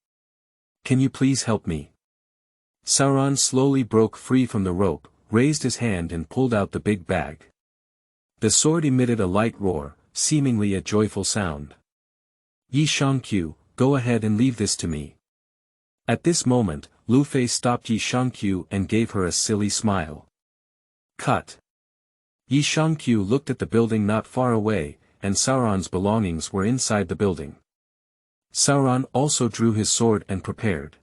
Can you please help me?" Sauron slowly broke free from the rope, raised his hand and pulled out the big bag. The sword emitted a light roar, seemingly a joyful sound. "Yi Shangqiu, go ahead and leave this to me." At this moment, Lufei stopped Yi Shangqiu and gave her a silly smile. Cut. Yi Shangqiu looked at the building not far away, and Sauron's belongings were inside the building. Sauron also drew his sword and prepared.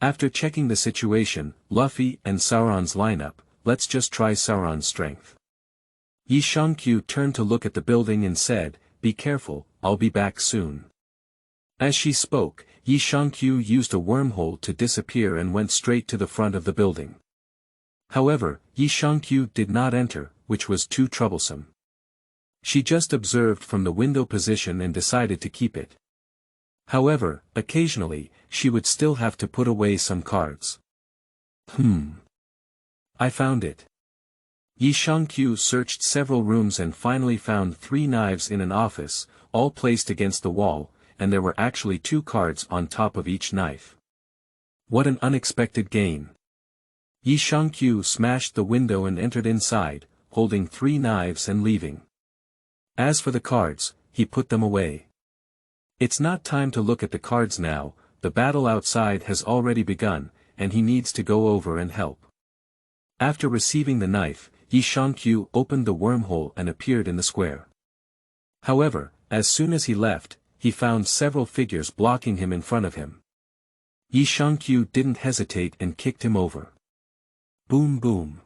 After checking the situation, Lufei and Sauron's lineup, let's just try Sauron's strength. Yi Shangqiu turned to look at the building and said, "Be careful, I'll be back soon." As she spoke, Yi Shangqiu used a wormhole to disappear and went straight to the front of the building. However, Yi Shangqiu did not enter, which was too troublesome. She just observed from the window position and decided to keep it. However, occasionally, she would still have to put away some cards. I found it. Yi Shangqiu searched several rooms and finally found 3 knives in an office, all placed against the wall, and there were actually 2 cards on top of each knife. What an unexpected gain. Yi Shangqiu smashed the window and entered inside, holding 3 knives and leaving. As for the cards, he put them away. It's not time to look at the cards now, the battle outside has already begun, and he needs to go over and help. After receiving the knife, Yi Shangqiu opened the wormhole and appeared in the square. However, as soon as he left, he found several figures blocking him in front of him. Yi Shangqiu didn't hesitate and kicked him over. Boom boom.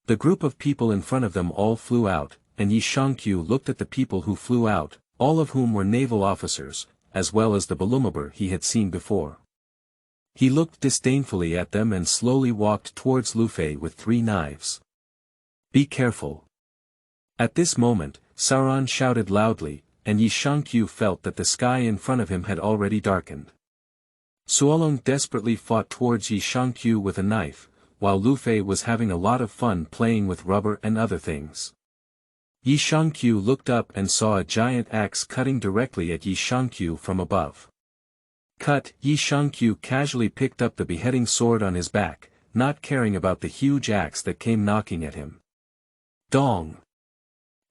The group of people in front of them all flew out, and Yi Shangqiu looked at the people who flew out, all of whom were naval officers, as well as the Barumabir he had seen before. He looked disdainfully at them and slowly walked towards Lufei with 3 knives. Be careful. At this moment, Sauron shouted loudly, and Yi Shangqiu felt that the sky in front of him had already darkened. Sauron desperately fought towards Yi Shangqiu with a knife, while Lufei was having a lot of fun playing with rubber and other things. Yi Shangqiu looked up and saw a giant axe cutting directly at Yi Shangqiu from above. Cut! Yi Shangqiu casually picked up the beheading sword on his back, not caring about the huge axe that came knocking at him. Dong!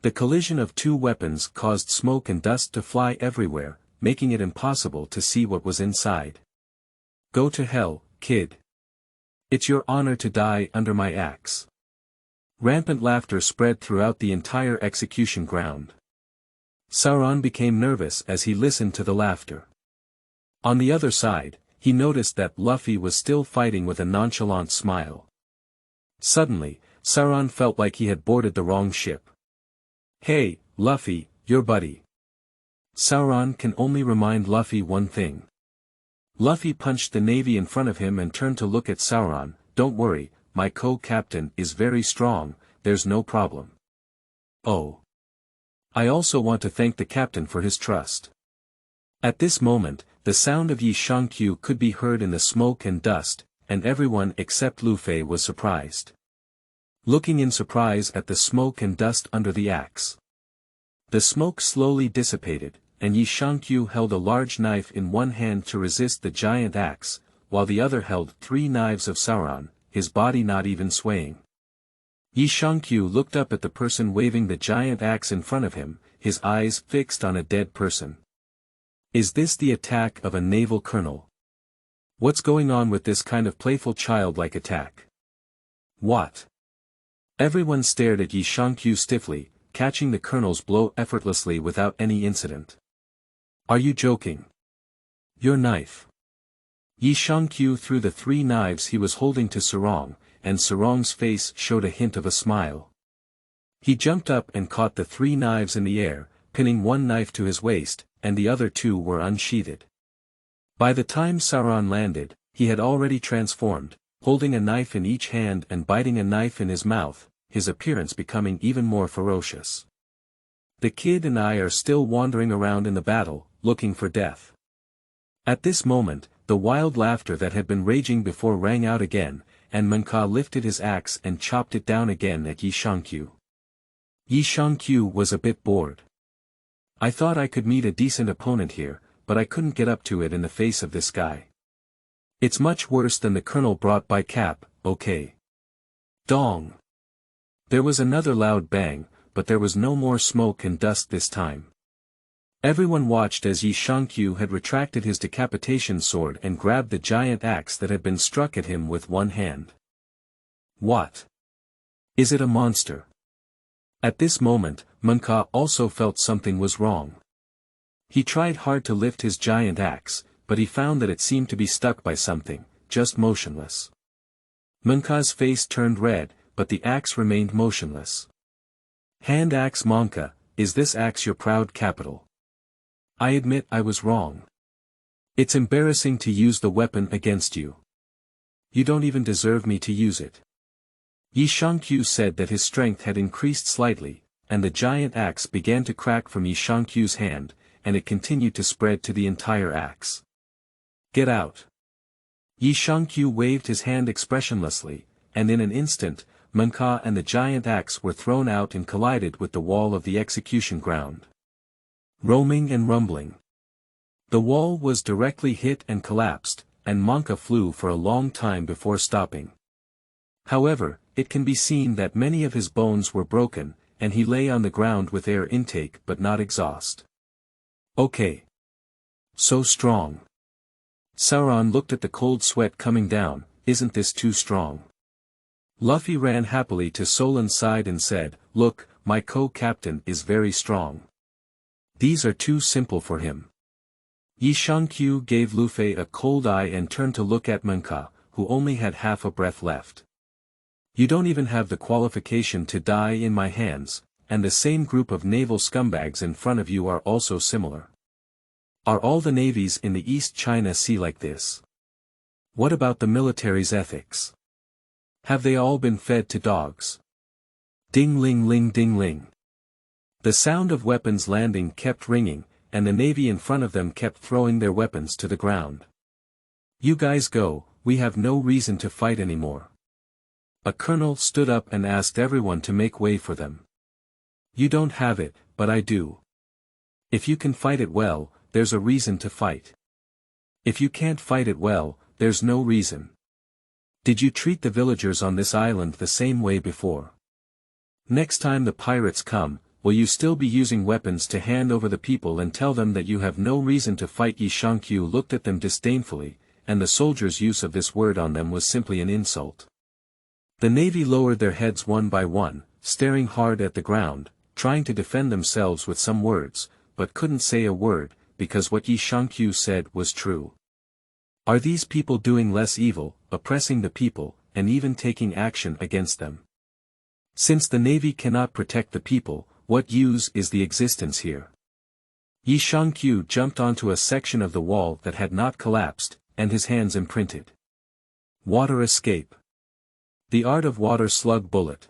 The collision of two weapons caused smoke and dust to fly everywhere, making it impossible to see what was inside. Go to hell, kid. It's your honor to die under my axe. Rampant laughter spread throughout the entire execution ground. Sauron became nervous as he listened to the laughter. On the other side, he noticed that Lufei was still fighting with a nonchalant smile. Suddenly, Sauron felt like he had boarded the wrong ship. Hey, Lufei, your buddy. Sauron can only remind Lufei one thing. Lufei punched the navy in front of him and turned to look at Sauron. Don't worry, my co-captain is very strong, there's no problem. Oh. I also want to thank the captain for his trust. At this moment, the sound of Yi Shangqiu could be heard in the smoke and dust, and everyone except Lufei was surprised. Looking in surprise at the smoke and dust under the axe. The smoke slowly dissipated, and Yi Shangqiu held a large knife in one hand to resist the giant axe, while the other held 3 knives of Sauron, his body not even swaying. Yi Shangqiu looked up at the person waving the giant axe in front of him, his eyes fixed on a dead person. Is this the attack of a naval colonel? What's going on with this kind of playful childlike attack? What? Everyone stared at Yi Shangqiu stiffly, catching the colonel's blow effortlessly without any incident. Are you joking? Your knife. Yi Shangqiu threw the 3 knives he was holding to Sauron, and Sauron's face showed a hint of a smile. He jumped up and caught the 3 knives in the air, pinning one knife to his waist, and the other 2 were unsheathed. By the time Sauron landed, he had already transformed, holding a knife in each hand and biting a knife in his mouth, his appearance becoming even more ferocious. The kid and I are still wandering around in the battle, looking for death. At this moment, the wild laughter that had been raging before rang out again, and Menka lifted his axe and chopped it down again at Yi Shangqiu. Yi Shangqiu was a bit bored. I thought I could meet a decent opponent here, but I couldn't get up to it in the face of this guy. It's much worse than the colonel brought by Cap, okay. Dong. There was another loud bang, but there was no more smoke and dust this time. Everyone watched as Yi Shangqiu had retracted his decapitation sword and grabbed the giant axe that had been struck at him with one hand. What? Is it a monster? At this moment, Menka also felt something was wrong. He tried hard to lift his giant axe, but he found that it seemed to be stuck by something, just motionless. Menka's face turned red, but the axe remained motionless. Hand axe Menka, is this axe your proud capital? I admit I was wrong. It's embarrassing to use the weapon against you. You don't even deserve me to use it. Yi Shangqiu said that his strength had increased slightly, and the giant axe began to crack from Yi Shangqiu's hand, and it continued to spread to the entire axe. Get out. Yi Shangqiu waved his hand expressionlessly, and in an instant, Menka and the giant axe were thrown out and collided with the wall of the execution ground. Roaming and rumbling. The wall was directly hit and collapsed, and Menka flew for a long time before stopping. However, it can be seen that many of his bones were broken, and he lay on the ground with air intake but not exhaust. Okay. So strong. Sauron looked at the cold sweat coming down, isn't this too strong? Lufei ran happily to Solan's side and said, look, my co-captain is very strong. These are too simple for him. Yi Shangqiu gave Lufei a cold eye and turned to look at Menka, who only had half a breath left. You don't even have the qualification to die in my hands, and the same group of naval scumbags in front of you are also similar. Are all the navies in the East China Sea like this? What about the military's ethics? Have they all been fed to dogs? Ding-ling-ling ding-ling. The sound of weapons landing kept ringing, and the navy in front of them kept throwing their weapons to the ground. You guys go, we have no reason to fight anymore. A colonel stood up and asked everyone to make way for them. You don't have it, but I do. If you can fight it well, there's a reason to fight. If you can't fight it well, there's no reason. Did you treat the villagers on this island the same way before? Next time the pirates come, will you still be using weapons to hand over the people and tell them that you have no reason to fight? Yi Shangqiu looked at them disdainfully, and the soldiers' use of this word on them was simply an insult. The navy lowered their heads one by one, staring hard at the ground, trying to defend themselves with some words, but couldn't say a word, because what Yi Shangqiu said was true. Are these people doing less evil, oppressing the people, and even taking action against them? Since the navy cannot protect the people, what use is the existence here? Yi Shangqiu jumped onto a section of the wall that had not collapsed, and his hands imprinted. Water escape. The art of water slug bullet.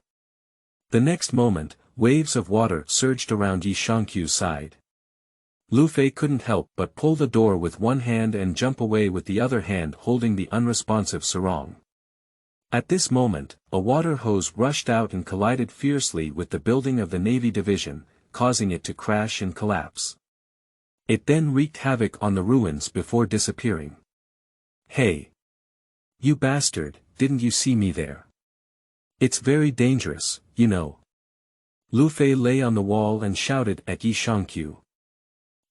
The next moment, waves of water surged around Yi Shangqiu's side. Lufei couldn't help but pull the door with one hand and jump away with the other hand holding the unresponsive sarong. At this moment, a water hose rushed out and collided fiercely with the building of the Navy division, causing it to crash and collapse. It then wreaked havoc on the ruins before disappearing. Hey! You bastard, didn't you see me there? It's very dangerous, you know. Lufei lay on the wall and shouted at Yi Shangqiu.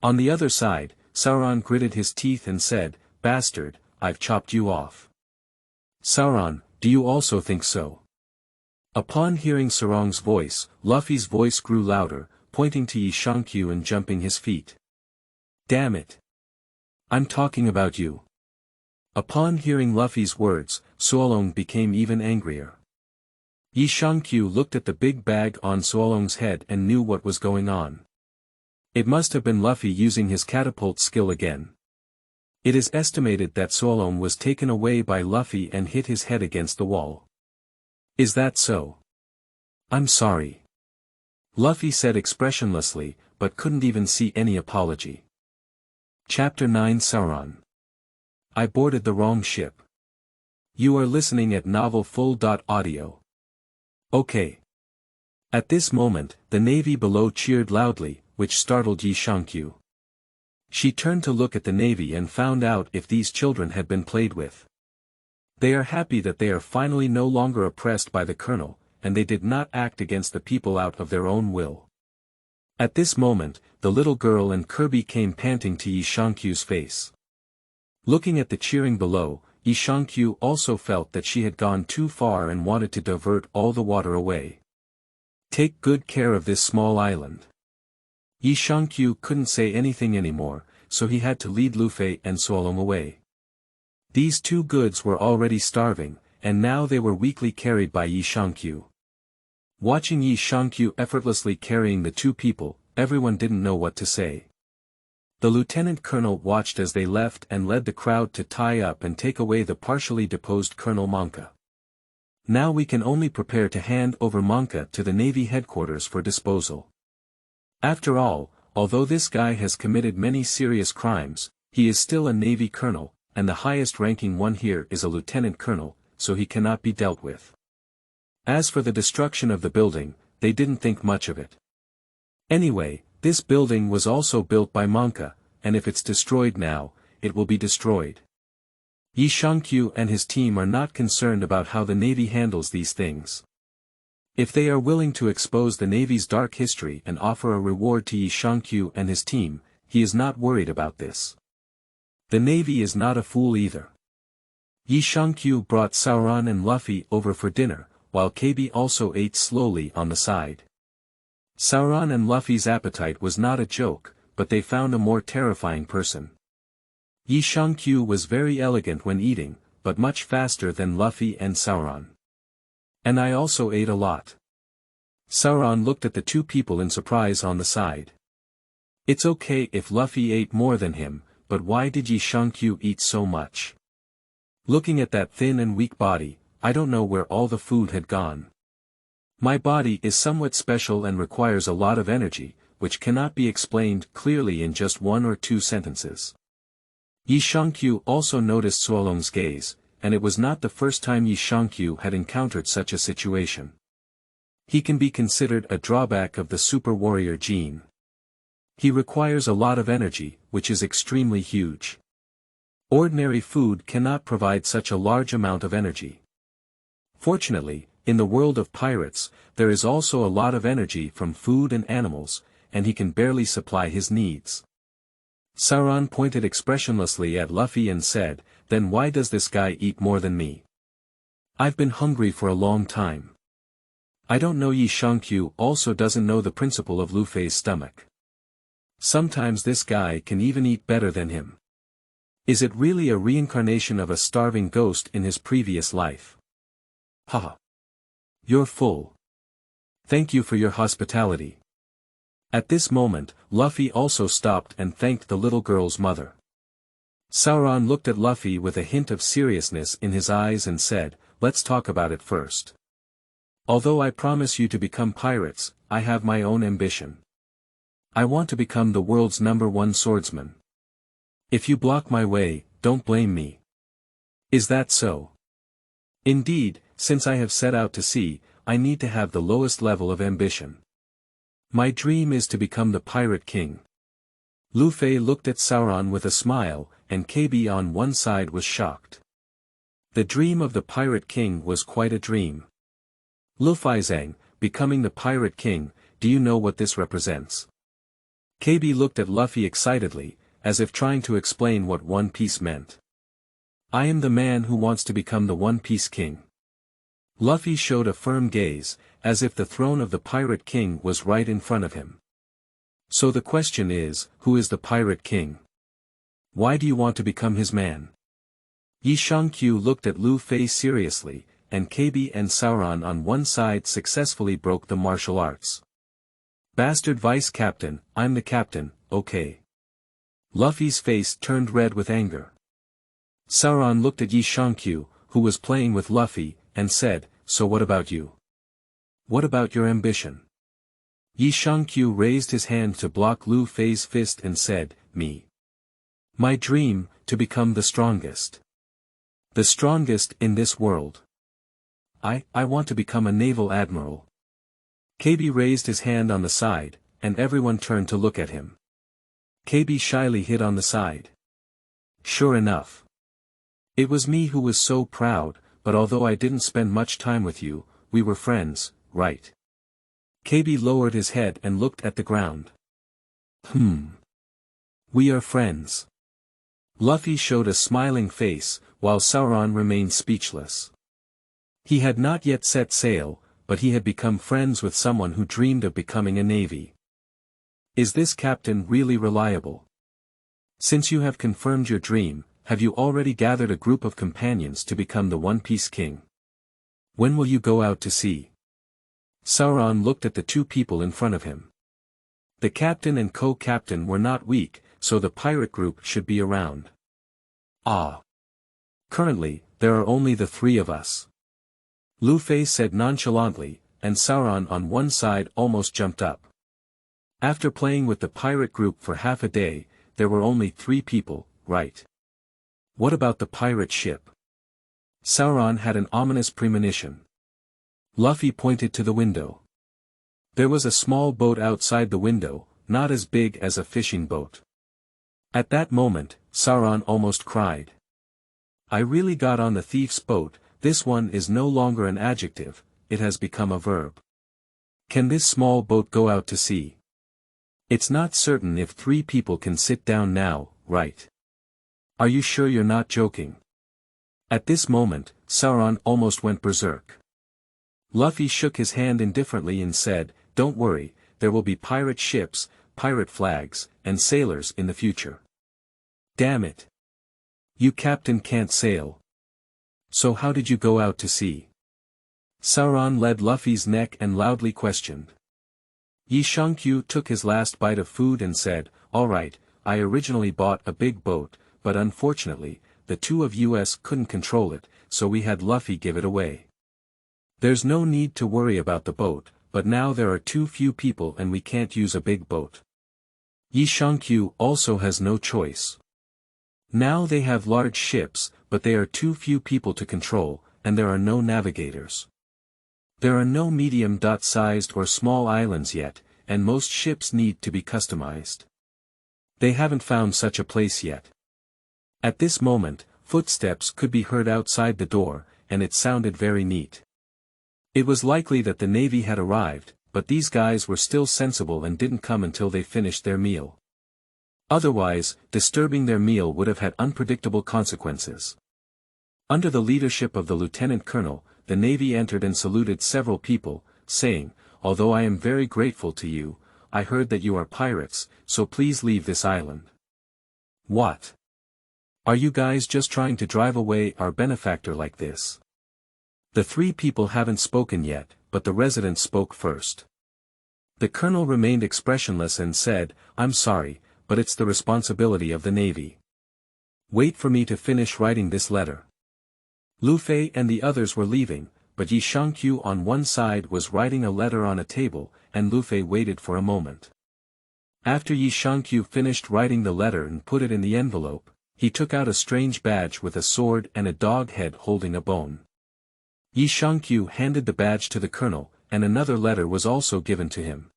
On the other side, Sauron gritted his teeth and said, Bastard, I've chopped you off. Sauron, do you also think so? Upon hearing Sauron's voice, Luffy's voice grew louder, pointing to Yi Shangqiu and jumping his feet. Damn it! I'm talking about you. Upon hearing Luffy's words, Suolong became even angrier. Yi Shangqiu looked at the big bag on Suolong's head and knew what was going on. It must have been Luffy using his catapult skill again. It is estimated that Suolong was taken away by Luffy and hit his head against the wall. Is that so? I'm sorry. Luffy said expressionlessly, but couldn't even see any apology. Chapter 9 Sauron. I boarded the wrong ship. You are listening at novelfull.audio. Okay. At this moment, the navy below cheered loudly, which startled Yi Shangqiu. She turned to look at the navy and found out if these children had been played with. They are happy that they are finally no longer oppressed by the colonel, and they did not act against the people out of their own will. At this moment, the little girl and Kirby came panting to Yi Shangqiu's face. Looking at the cheering below, Yi Shangqiu also felt that she had gone too far and wanted to divert all the water away. Take good care of this small island. Yi Shangqiu couldn't say anything anymore, so he had to lead Lufei and Suolong away. These two goods were already starving, and now they were weakly carried by Yi Shangqiu. Watching Yi Shangqiu effortlessly carrying the two people, everyone didn't know what to say. The lieutenant colonel watched as they left and led the crowd to tie up and take away the partially deposed Colonel Monka. Now we can only prepare to hand over Monka to the Navy headquarters for disposal. After all, although this guy has committed many serious crimes, he is still a Navy colonel, and the highest-ranking one here is a lieutenant colonel, so he cannot be dealt with. As for the destruction of the building, they didn't think much of it. Anyway, this building was also built by Monka, and if it's destroyed now, it will be destroyed. Yi Shangqiu and his team are not concerned about how the Navy handles these things. If they are willing to expose the Navy's dark history and offer a reward to Yi Shangqiu and his team, he is not worried about this. The Navy is not a fool either. Yi Shangqiu brought Sauron and Luffy over for dinner, while KB also ate slowly on the side. Sauron and Luffy's appetite was not a joke, but they found a more terrifying person. Yi Shangqiu was very elegant when eating, but much faster than Luffy and Sauron. And I also ate a lot. Sauron looked at the two people in surprise on the side. It's okay if Luffy ate more than him, but why did Yi Shangqiu eat so much? Looking at that thin and weak body, I don't know where all the food had gone. My body is somewhat special and requires a lot of energy, which cannot be explained clearly in just one or two sentences. Yi Shangqiu also noticed Suolong's gaze, and it was not the first time Yi Shangqiu had encountered such a situation. He can be considered a drawback of the super warrior gene. He requires a lot of energy, which is extremely huge. Ordinary food cannot provide such a large amount of energy. Fortunately, in the world of pirates, there is also a lot of energy from food and animals, and he can barely supply his needs. Sauron pointed expressionlessly at Lufei and said, "Then why does this guy eat more than me? I've been hungry for a long time." I don't know. Yi Shangqiu also doesn't know the principle of Lufei's stomach. Sometimes this guy can even eat better than him. Is it really a reincarnation of a starving ghost in his previous life? Haha. You're full. Thank you for your hospitality. At this moment, Lufei also stopped and thanked the little girl's mother. Sauron looked at Lufei with a hint of seriousness in his eyes and said, "Let's talk about it first. Although I promise you to become pirates, I have my own ambition. I want to become the world's #1 swordsman. If you block my way, don't blame me. Is that so?" "Indeed, since I have set out to sea, I need to have the lowest level of ambition. My dream is to become the Pirate King." Lufei looked at Sauron with a smile, and KB on one side was shocked. The dream of the Pirate King was quite a dream. "Lufeizang, becoming the Pirate King, do you know what this represents?" KB looked at Lufei excitedly, as if trying to explain what One Piece meant. "I am the man who wants to become the One Piece King." Lufei showed a firm gaze, as if the throne of the Pirate King was right in front of him. "So the question is, who is the Pirate King? Why do you want to become his man?" Yi Shangqiu looked at Lufei seriously, and KB and Sauron on one side successfully broke the martial arts. "Bastard Vice Captain, I'm the captain, okay." Lufei's face turned red with anger. Sauron looked at Yi Shangqiu, who was playing with Lufei, and said, "So what about you? What about your ambition?" Yi Shangqiu raised his hand to block Lufei's fist and said, "Me. My dream, to become the strongest. The strongest in this world. I want to become a naval admiral." KB raised his hand on the side, and everyone turned to look at him. KB shyly hid on the side. "Sure enough. It was me who was so proud, but although I didn't spend much time with you, we were friends, right?" KB lowered his head and looked at the ground. We are friends." Lufei showed a smiling face, while Sauron remained speechless. He had not yet set sail, but he had become friends with someone who dreamed of becoming a navy. Is this captain really reliable? Since you have confirmed your dream, have you already gathered a group of companions to become the One Piece King? When will you go out to sea? Sauron looked at the two people in front of him. The captain and co-captain were not weak, so the pirate group should be around. Ah. Currently, there are only the three of us. Lufei said nonchalantly, and Sauron on one side almost jumped up. After playing with the pirate group for half a day, there were only 3 people, right? What about the pirate ship? Sauron had an ominous premonition. Lufei pointed to the window. There was a small boat outside the window, not as big as a fishing boat. At that moment, Sauron almost cried. I really got on the thief's boat. This one is no longer an adjective, it has become a verb. Can this small boat go out to sea? It's not certain if 3 people can sit down now, right? Are you sure you're not joking? At this moment, Sauron almost went berserk. Lufei shook his hand indifferently and said, Don't worry, there will be pirate ships, pirate flags, and sailors in the future. Damn it. You captain can't sail. So how did you go out to sea? Sauron led Lufei's neck and loudly questioned. Yi Shangqiu took his last bite of food and said, All right, I originally bought a big boat, but unfortunately, the 2 of us couldn't control it, so we had Lufei give it away. There's no need to worry about the boat, but now there are too few people and we can't use a big boat. Yi Shangqiu also has no choice. Now they have large ships, but they are too few people to control, and there are no navigators. There are no medium-sized or small islands yet, and most ships need to be customized. They haven't found such a place yet. At this moment, footsteps could be heard outside the door, and it sounded very neat. It was likely that the Navy had arrived, but these guys were still sensible and didn't come until they finished their meal. Otherwise, disturbing their meal would have had unpredictable consequences. Under the leadership of the lieutenant colonel, the Navy entered and saluted several people, saying, "Although I am very grateful to you, I heard that you are pirates, so please leave this island." What? Are you guys just trying to drive away our benefactor like this? The three people haven't spoken yet, but the resident spoke first. The colonel remained expressionless and said, "I'm sorry, but it's the responsibility of the Navy. Wait for me to finish writing this letter." Lufei and the others were leaving, but Yi Shangqiu on one side was writing a letter on a table, and Lufei waited for a moment. After Yi Shangqiu finished writing the letter and put it in the envelope, he took out a strange badge with a sword and a dog head holding a bone. Yi Shangqiu handed the badge to the colonel, and another letter was also given to him.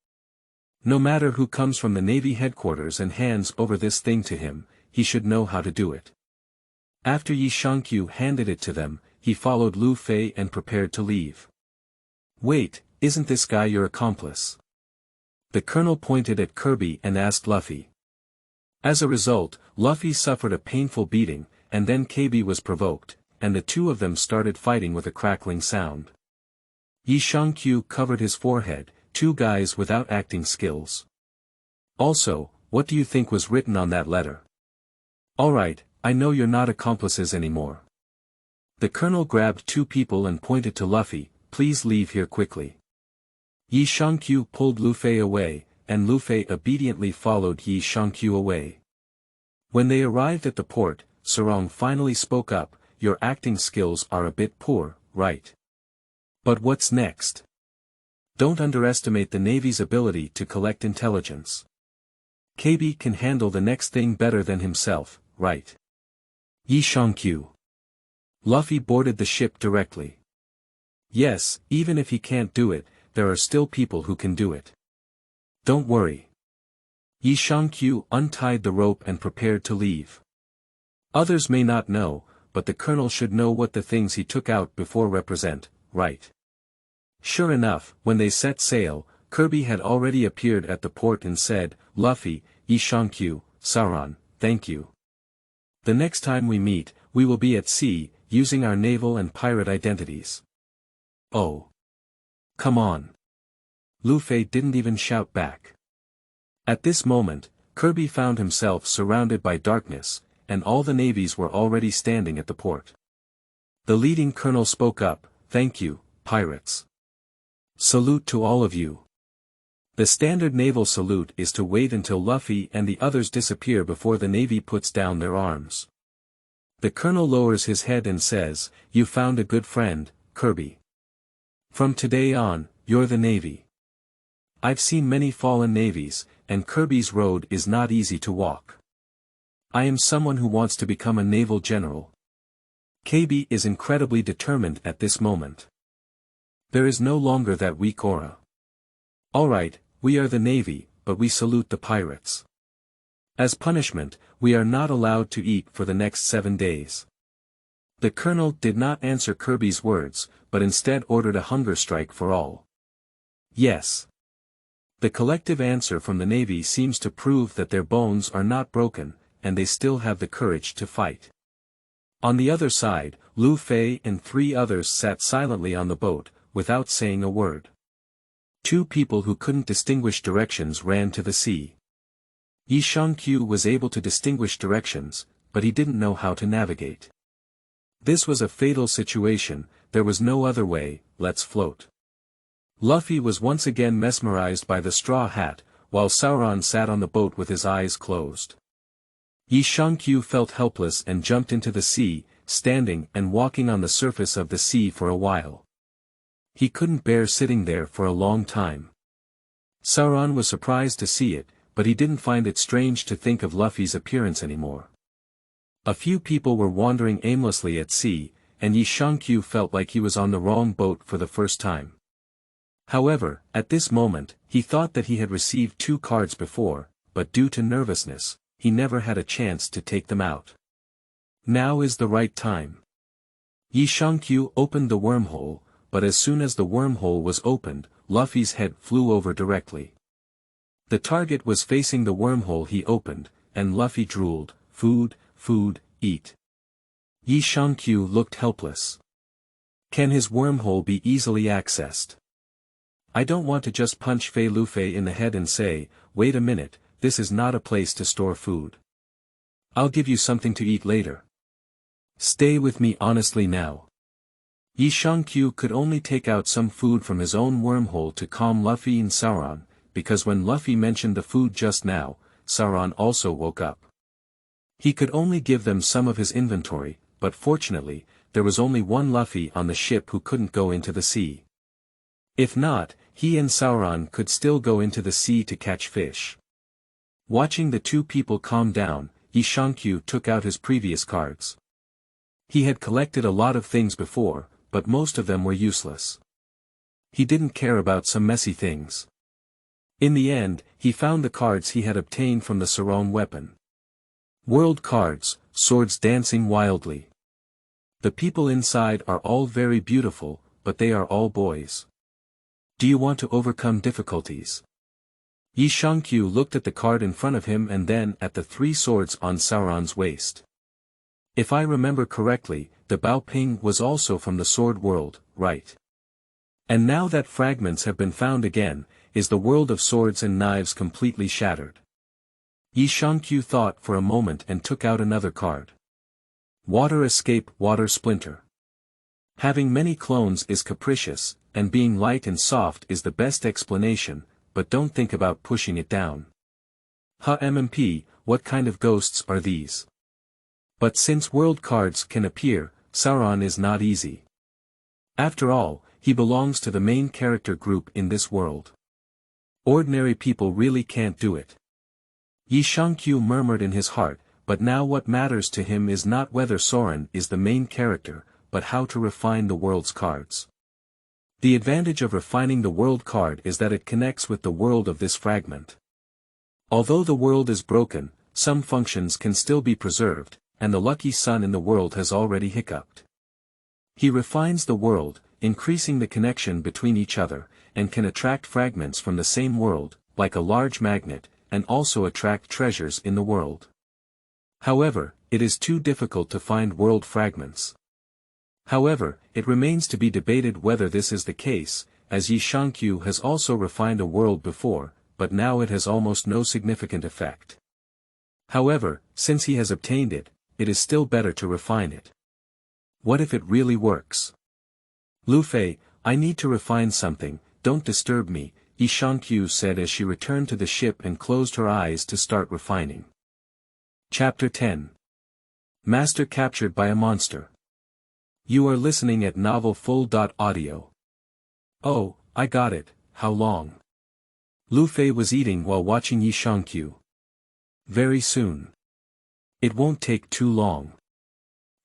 No matter who comes from the Navy headquarters and hands over this thing to him, he should know how to do it. After Yi Shangqiu handed it to them, he followed Lufei and prepared to leave. "Wait, isn't this guy your accomplice?" The colonel pointed at Kirby and asked Luffy. As a result, Luffy suffered a painful beating, and then KB was provoked, and the two of them started fighting with a crackling sound. Yi Shangqiu covered his forehead, two guys without acting skills. "Also, what do you think was written on that letter?" "Alright, I know you're not accomplices anymore." The colonel grabbed two people and pointed to Luffy, "Please leave here quickly." Yi Shangqiu pulled Lufei away, and Lufei obediently followed Yi Shangqiu away. When they arrived at the port, Sauron finally spoke up, "Your acting skills are a bit poor, right? But what's next? Don't underestimate the Navy's ability to collect intelligence. KB can handle the next thing better than himself, right?" Yi Shangqiu. Luffy boarded the ship directly. "Yes, even if he can't do it, there are still people who can do it. Don't worry." Yi Shangqiu untied the rope and prepared to leave. Others may not know, but the colonel should know what the things he took out before represent, right? Sure enough, when they set sail, Kirby had already appeared at the port and said, "Luffy, Yi Shangqiu, Sauron, thank you. The next time we meet, we will be at sea, using our naval and pirate identities." "Oh. Come on." Lufei didn't even shout back. At this moment, Kirby found himself surrounded by darkness, and all the navies were already standing at the port. The leading colonel spoke up, "Thank you, pirates. Salute to all of you." The standard naval salute is to wait until Luffy and the others disappear before the Navy puts down their arms. The colonel lowers his head and says, "You found a good friend, Kirby. From today on, you're the Navy." I've seen many fallen navies, and Kirby's road is not easy to walk. I am someone who wants to become a naval general. KB is incredibly determined at this moment. There is no longer that weak aura. "Alright, we are the Navy, but we salute the pirates. As punishment, we are not allowed to eat for the next 7 days." The colonel did not answer Kirby's words, but instead ordered a hunger strike for all. Yes. The collective answer from the Navy seems to prove that their bones are not broken, and they still have the courage to fight. On the other side, Lufei and 3 others sat silently on the boat, without saying a word. 2 people who couldn't distinguish directions ran to the sea. Yi Shangqiu was able to distinguish directions, but he didn't know how to navigate. This was a fatal situation, there was no other way, let's float. Luffy was once again mesmerized by the straw hat, while Sauron sat on the boat with his eyes closed. Yi Shangqiu felt helpless and jumped into the sea, standing and walking on the surface of the sea for a while. He couldn't bear sitting there for a long time. Sauron was surprised to see it, but he didn't find it strange to think of Luffy's appearance anymore. A few people were wandering aimlessly at sea, and Yi Shangqiu felt like he was on the wrong boat for the first time. However, at this moment, he thought that he had received 2 cards before, but due to nervousness, he never had a chance to take them out. Now is the right time. Yi Shangqiu opened the wormhole, but as soon as the wormhole was opened, Lufei's head flew over directly. The target was facing the wormhole he opened, and Lufei drooled, "Food, food, eat." Yi Shangqiu looked helpless. Can his wormhole be easily accessed? I don't want to just punch Fei Lufei in the head and say, "Wait a minute, this is not a place to store food. I'll give you something to eat later. Stay with me honestly now." Yi Shangqiu could only take out some food from his own wormhole to calm Lufei and Sauron, because when Lufei mentioned the food just now, Sauron also woke up. He could only give them some of his inventory, but fortunately, there was only one Lufei on the ship who couldn't go into the sea. If not, he and Sauron could still go into the sea to catch fish. Watching the 2 people calm down, Yi Shangqiu took out his previous cards. He had collected a lot of things before, but most of them were useless. He didn't care about some messy things. In the end, he found the cards he had obtained from the Sauron weapon. World cards, swords dancing wildly. The people inside are all very beautiful, but they are all boys. Do you want to overcome difficulties? Yi Shangqiu looked at the card in front of him and then at the 3 swords on Sauron's waist. If I remember correctly, the Bao Ping was also from the sword world, right? And now that fragments have been found again, is the world of swords and knives completely shattered? Yi Shangqiu thought for a moment and took out another card. Water escape, water splinter. Having many clones is capricious, and being light and soft is the best explanation, but don't think about pushing it down. HMMP, what kind of ghosts are these? But since world cards can appear, Sauron is not easy. After all, he belongs to the main character group in this world. Ordinary people really can't do it. Yi Shangqiu murmured in his heart, but now what matters to him is not whether Sauron is the main character, but how to refine the world's cards. The advantage of refining the world card is that it connects with the world of this fragment. Although the world is broken, some functions can still be preserved, and the lucky son in the world has already hiccuped. He refines the world, increasing the connection between each other, and can attract fragments from the same world, like a large magnet, and also attract treasures in the world. However, it is too difficult to find world fragments. However, it remains to be debated whether this is the case, as Yi Shangqiu has also refined a world before, but now it has almost no significant effect. However, since he has obtained it, it is still better to refine it. What if it really works? Lufei, I need to refine something, don't disturb me, Yi Shangqiu said as she returned to the ship and closed her eyes to start refining. Chapter 10. Master captured by a monster. You are listening at novelfull.audio. Oh, I got it, how long? Lufei was eating while watching Yi Shangqiu. Very soon. It won't take too long.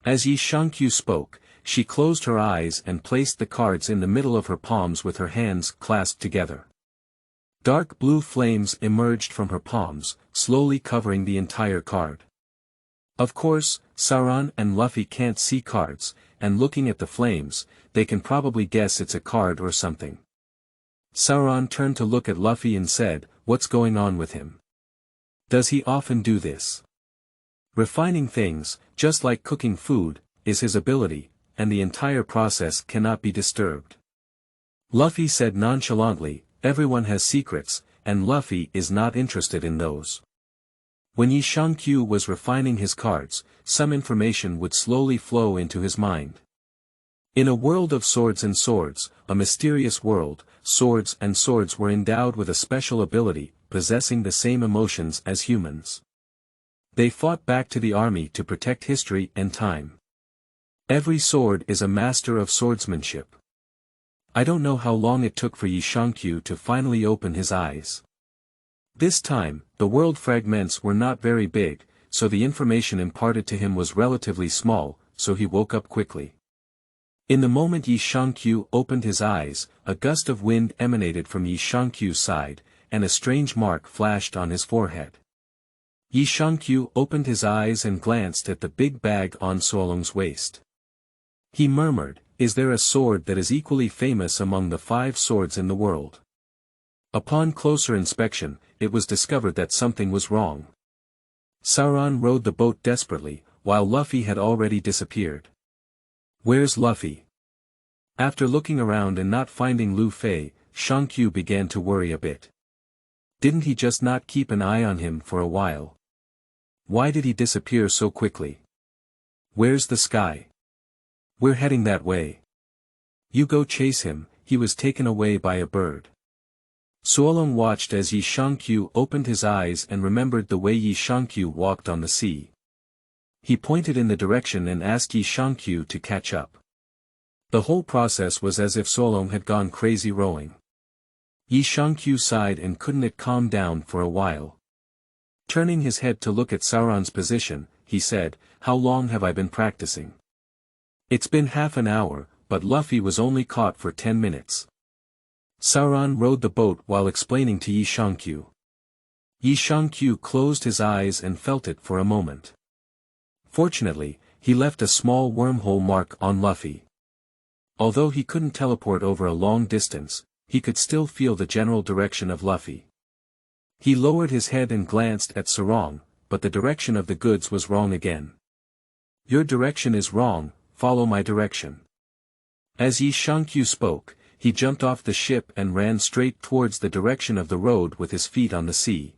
As Yi Shangqiu spoke, she closed her eyes and placed the cards in the middle of her palms with her hands clasped together. Dark blue flames emerged from her palms, slowly covering the entire card. Of course, Sauron and Lufei can't see cards, and looking at the flames, they can probably guess it's a card or something. Sauron turned to look at Lufei and said, "What's going on with him? Does he often do this?" Refining things, just like cooking food, is his ability, and the entire process cannot be disturbed. Lufei said nonchalantly, "Everyone has secrets, and Lufei is not interested in those." When Yi Shangqiu was refining his cards, some information would slowly flow into his mind. In a world of swords and swords, a mysterious world, swords and swords were endowed with a special ability, possessing the same emotions as humans. They fought back to the army to protect history and time. Every sword is a master of swordsmanship. I don't know how long it took for Yi Shangqiu to finally open his eyes. This time, the world fragments were not very big, so the information imparted to him was relatively small, so he woke up quickly. In the moment Yi Shangqiu opened his eyes, a gust of wind emanated from Yi Shangqiu's side, and a strange mark flashed on his forehead. Yi Shangqiu opened his eyes and glanced at the big bag on Suolong's waist. He murmured, "Is there a sword that is equally famous among the 5 swords in the world?" Upon closer inspection, it was discovered that something was wrong. Sauron rowed the boat desperately, while Lufei had already disappeared. "Where's Lufei?" After looking around and not finding Lufei, Shangqiu began to worry a bit. Didn't he just not keep an eye on him for a while? Why did he disappear so quickly? "Where's the sky?" "We're heading that way." "You go chase him, he was taken away by a bird." Suolong watched as Yi Shangqiu opened his eyes and remembered the way Yi Shangqiu walked on the sea. He pointed in the direction and asked Yi Shangqiu to catch up. The whole process was as if Suolong had gone crazy rowing. Yi Shangqiu sighed and couldn't calm down for a while. Turning his head to look at Sauron's position, he said, "How long have I been practicing?" "It's been half an hour, but Lufei was only caught for 10 minutes. Sauron rowed the boat while explaining to Yi Shangqiu. Yi Shangqiu closed his eyes and felt it for a moment. Fortunately, he left a small wormhole mark on Lufei. Although he couldn't teleport over a long distance, he could still feel the general direction of Lufei. He lowered his head and glanced at Sauron, but the direction of the goods was wrong again. "Your direction is wrong, follow my direction." As Yi Shangqiu spoke, he jumped off the ship and ran straight towards the direction of the road with his feet on the sea.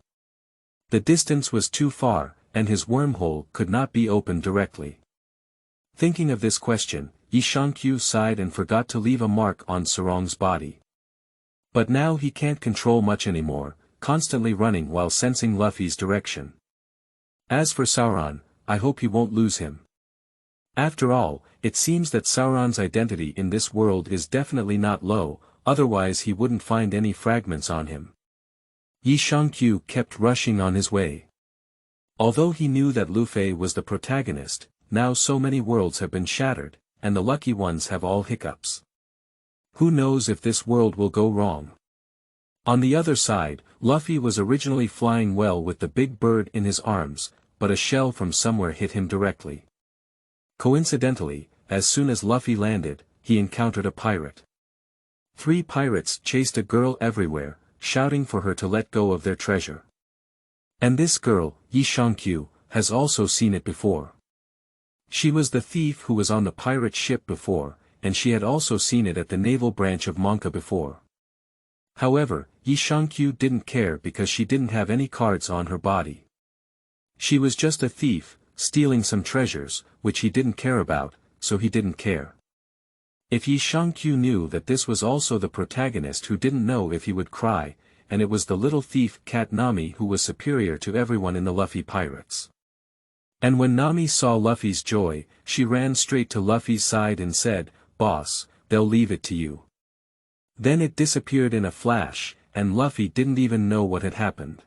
The distance was too far, and his wormhole could not be opened directly. Thinking of this question, Yi Shangqiu sighed and forgot to leave a mark on Sauron's body. But now he can't control much anymore, constantly running while sensing Lufei's direction. As for Sauron, I hope he won't lose him. After all, it seems that Sauron's identity in this world is definitely not low, otherwise he wouldn't find any fragments on him. Yi Shangqiu kept rushing on his way. Although he knew that Lufei was the protagonist, now so many worlds have been shattered, and the lucky ones have all hiccups. Who knows if this world will go wrong? On the other side, Lufei was originally flying well with the big bird in his arms, but a shell from somewhere hit him directly. Coincidentally, as soon as Lufei landed, he encountered a pirate. 3 pirates chased a girl everywhere, shouting for her to let go of their treasure. And this girl, Yi Shangqiu, has also seen it before. She was the thief who was on the pirate ship before, and she had also seen it at the naval branch of Monka before. However, Yi Shangqiu didn't care because she didn't have any cards on her body. She was just a thief, stealing some treasures, which he didn't care about, so he didn't care. If Yi Shangqiu knew that this was also the protagonist who didn't know if he would cry, and it was the little thief cat Nami who was superior to everyone in the Lufei pirates. And when Nami saw Lufei's joy, she ran straight to Lufei's side and said, "Boss, they'll leave it to you." Then it disappeared in a flash, and Lufei didn't even know what had happened.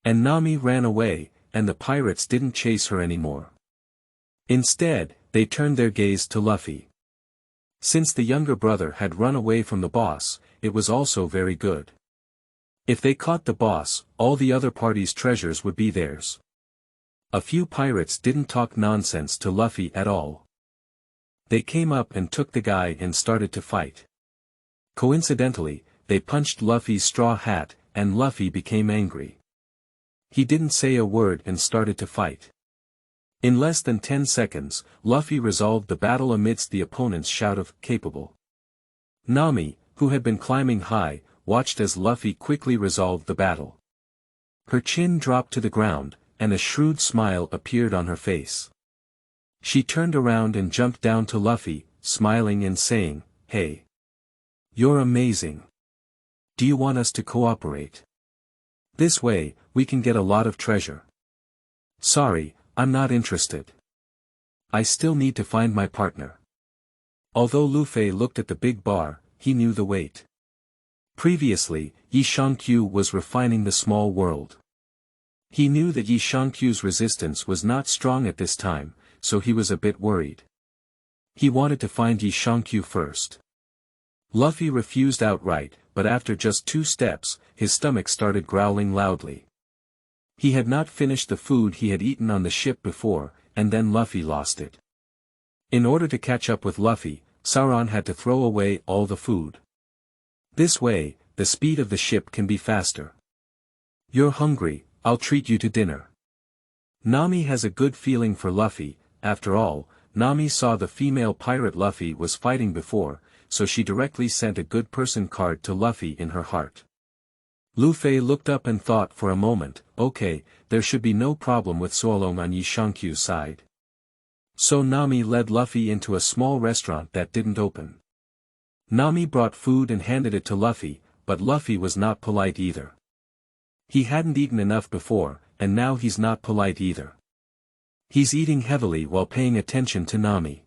And Nami ran away, and the pirates didn't chase her anymore. Instead, they turned their gaze to Lufei. Since the younger brother had run away from the boss, it was also very good. If they caught the boss, all the other party's treasures would be theirs. A few pirates didn't talk nonsense to Lufei at all. They came up and took the guy and started to fight. Coincidentally, they punched Lufei's straw hat, and Lufei became angry. He didn't say a word and started to fight. In less than 10 seconds, Lufei resolved the battle amidst the opponent's shout of "capable." Nami, who had been climbing high, watched as Lufei quickly resolved the battle. Her chin dropped to the ground, and a shrewd smile appeared on her face. She turned around and jumped down to Lufei, smiling and saying, "Hey. You're amazing. Do you want us to cooperate? This way, we can get a lot of treasure." "Sorry, I'm not interested. I still need to find my partner." Although Lufei looked at the big bar, he knew the weight. Previously, Yi Shangqiu was refining the small world. He knew that Yi Shangqiu's resistance was not strong at this time, so he was a bit worried. He wanted to find Yi Shangqiu first. Lufei refused outright, but after just 2 steps, his stomach started growling loudly. He had not finished the food he had eaten on the ship before, and then Lufei lost it. In order to catch up with Lufei, Sauron had to throw away all the food. This way, the speed of the ship can be faster. You're hungry, I'll treat you to dinner. Nami has a good feeling for Lufei. After all, Nami saw the female pirate Lufei was fighting before, so she directly sent a good person card to Lufei in her heart. Lufei looked up and thought for a moment, okay, there should be no problem with Sauron on Yi Shangqiu's side. So Nami led Lufei into a small restaurant that didn't open. Nami brought food and handed it to Lufei, but Lufei was not polite either. He hadn't eaten enough before, and now he's not polite either. He's eating heavily while paying attention to Nami.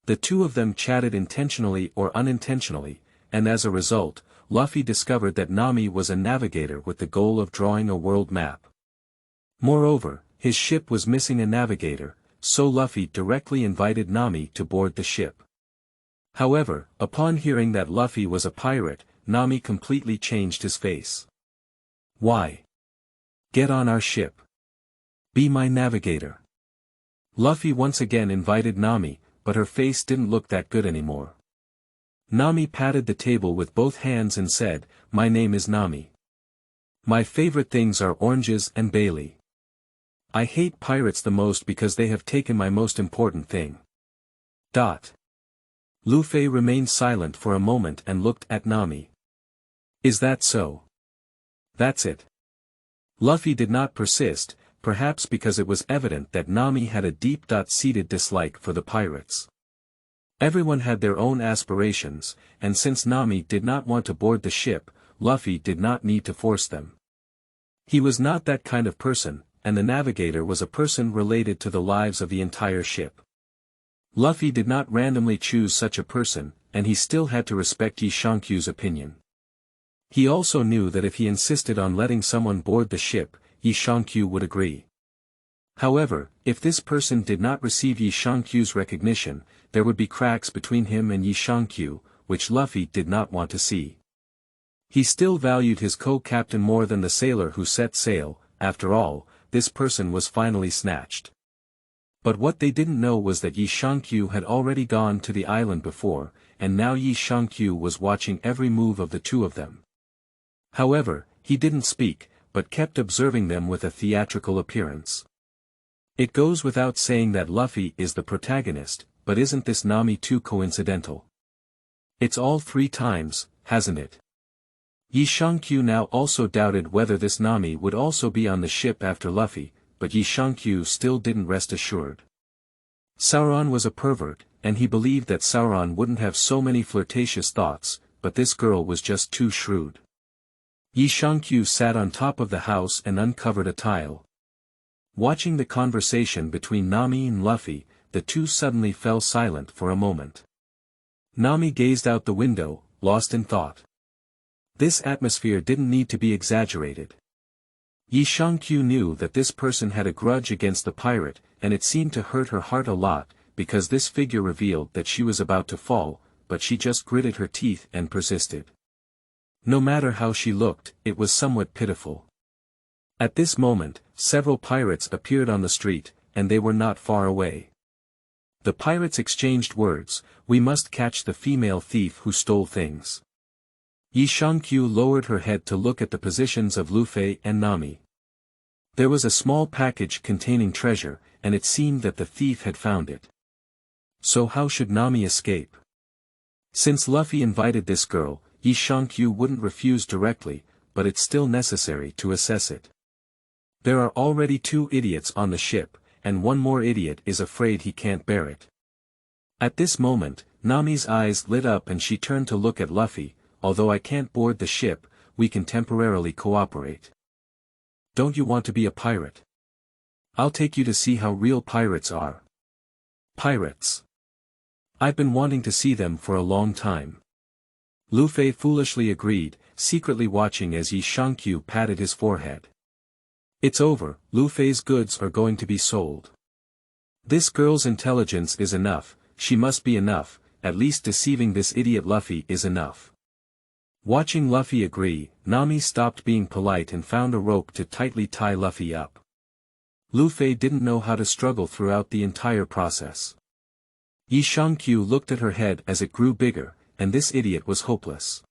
The two of them chatted intentionally or unintentionally, and as a result, Lufei discovered that Nami was a navigator with the goal of drawing a world map. Moreover, his ship was missing a navigator, so Lufei directly invited Nami to board the ship. However, upon hearing that Lufei was a pirate, Nami completely changed his face. Why? Get on our ship. Be my navigator. Lufei once again invited Nami, but her face didn't look that good anymore. Nami patted the table with both hands and said, "My name is Nami. My favorite things are oranges and Bailey. I hate pirates the most because they have taken my most important thing." Lufei remained silent for a moment and looked at Nami. Is that so? That's it. Lufei did not persist, perhaps because it was evident that Nami had a deep-seated dislike for the pirates. Everyone had their own aspirations, and since Nami did not want to board the ship, Lufei did not need to force them. He was not that kind of person, and the navigator was a person related to the lives of the entire ship. Lufei did not randomly choose such a person, and he still had to respect Yi Shangqiu's opinion. He also knew that if he insisted on letting someone board the ship, Yi Shangqiu would agree. However, if this person did not receive Yi Shangqiu's recognition, there would be cracks between him and Yi Shangqiu, which Lufei did not want to see. He still valued his co-captain more than the sailor who set sail. After all, this person was finally snatched. But what they didn't know was that Yi Shangqiu had already gone to the island before, and now Yi Shangqiu was watching every move of the two of them. However, he didn't speak, but kept observing them with a theatrical appearance. It goes without saying that Lufei is the protagonist, but isn't this Nami too coincidental? It's all 3 times, hasn't it? Yi Shangqiu now also doubted whether this Nami would also be on the ship after Lufei, but Yi Shangqiu still didn't rest assured. Sauron was a pervert, and he believed that Sauron wouldn't have so many flirtatious thoughts, but this girl was just too shrewd. Yi Shangqiu sat on top of the house and uncovered a tile. Watching the conversation between Nami and Lufei, the two suddenly fell silent for a moment. Nami gazed out the window, lost in thought. This atmosphere didn't need to be exaggerated. Yi Shangqiu knew that this person had a grudge against the pirate, and it seemed to hurt her heart a lot, because this figure revealed that she was about to fall, but she just gritted her teeth and persisted. No matter how she looked, it was somewhat pitiful. At this moment, several pirates appeared on the street, and they were not far away. The pirates exchanged words, "We must catch the female thief who stole things." Yi Shangqiu lowered her head to look at the positions of Lufei and Nami. There was a small package containing treasure, and it seemed that the thief had found it. So how should Nami escape? Since Lufei invited this girl, Yi Shangqiu wouldn't refuse directly, but it's still necessary to assess it. There are already 2 idiots on the ship, and one more idiot is afraid he can't bear it. At this moment, Nami's eyes lit up and she turned to look at Lufei. "Although I can't board the ship, we can temporarily cooperate. Don't you want to be a pirate? I'll take you to see how real pirates are." Pirates. I've been wanting to see them for a long time. Lufei foolishly agreed, secretly watching as Yi Shangqiu patted his forehead. It's over, Lufei's goods are going to be sold. This girl's intelligence is enough, she must be enough, at least deceiving this idiot Luffy is enough. Watching Luffy agree, Nami stopped being polite and found a rope to tightly tie Luffy up. Lufei didn't know how to struggle throughout the entire process. Yi Shangqiu looked at her head as it grew bigger, and this idiot was hopeless.